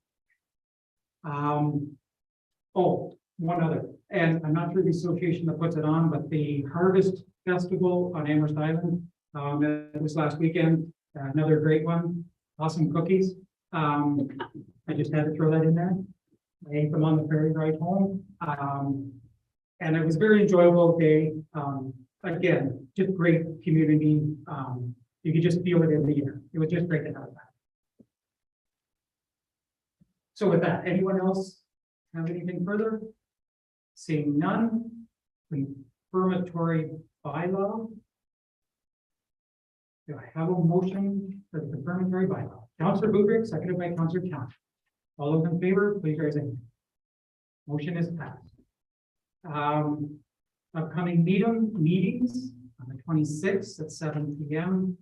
Speaker 1: Oh, one other, and I'm not sure the association that puts it on, but the Harvest Festival on Amherst Island, it was last weekend, another great one, awesome cookies. I just had to throw that in there. I ate them on the ferry ride home. And it was a very enjoyable day. Again, just great community. You could just feel it in the air. It was just great to have that. So with that, anyone else have anything further? Seeing none, confirmatory bylaw. Do I have a motion for the confirmatory bylaw? Councillor Budrick, seconded by Councillor Count. All those in favor, please raise a hand. Motion is passed. Upcoming meetings on the 26th at 7 p.m.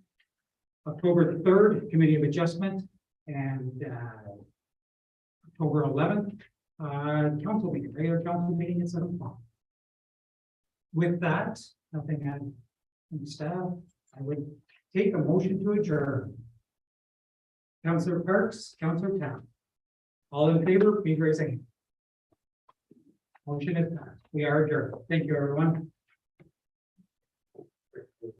Speaker 1: October 3rd, Committee of Adjustment, and October 11th, council meeting, regular council meeting at 7 o'clock. With that, nothing from staff, I would take a motion to adjourn. Councillor Parks, Councillor Town. All in favor, please raise a hand. Motion is passed. We are adjourned. Thank you, everyone.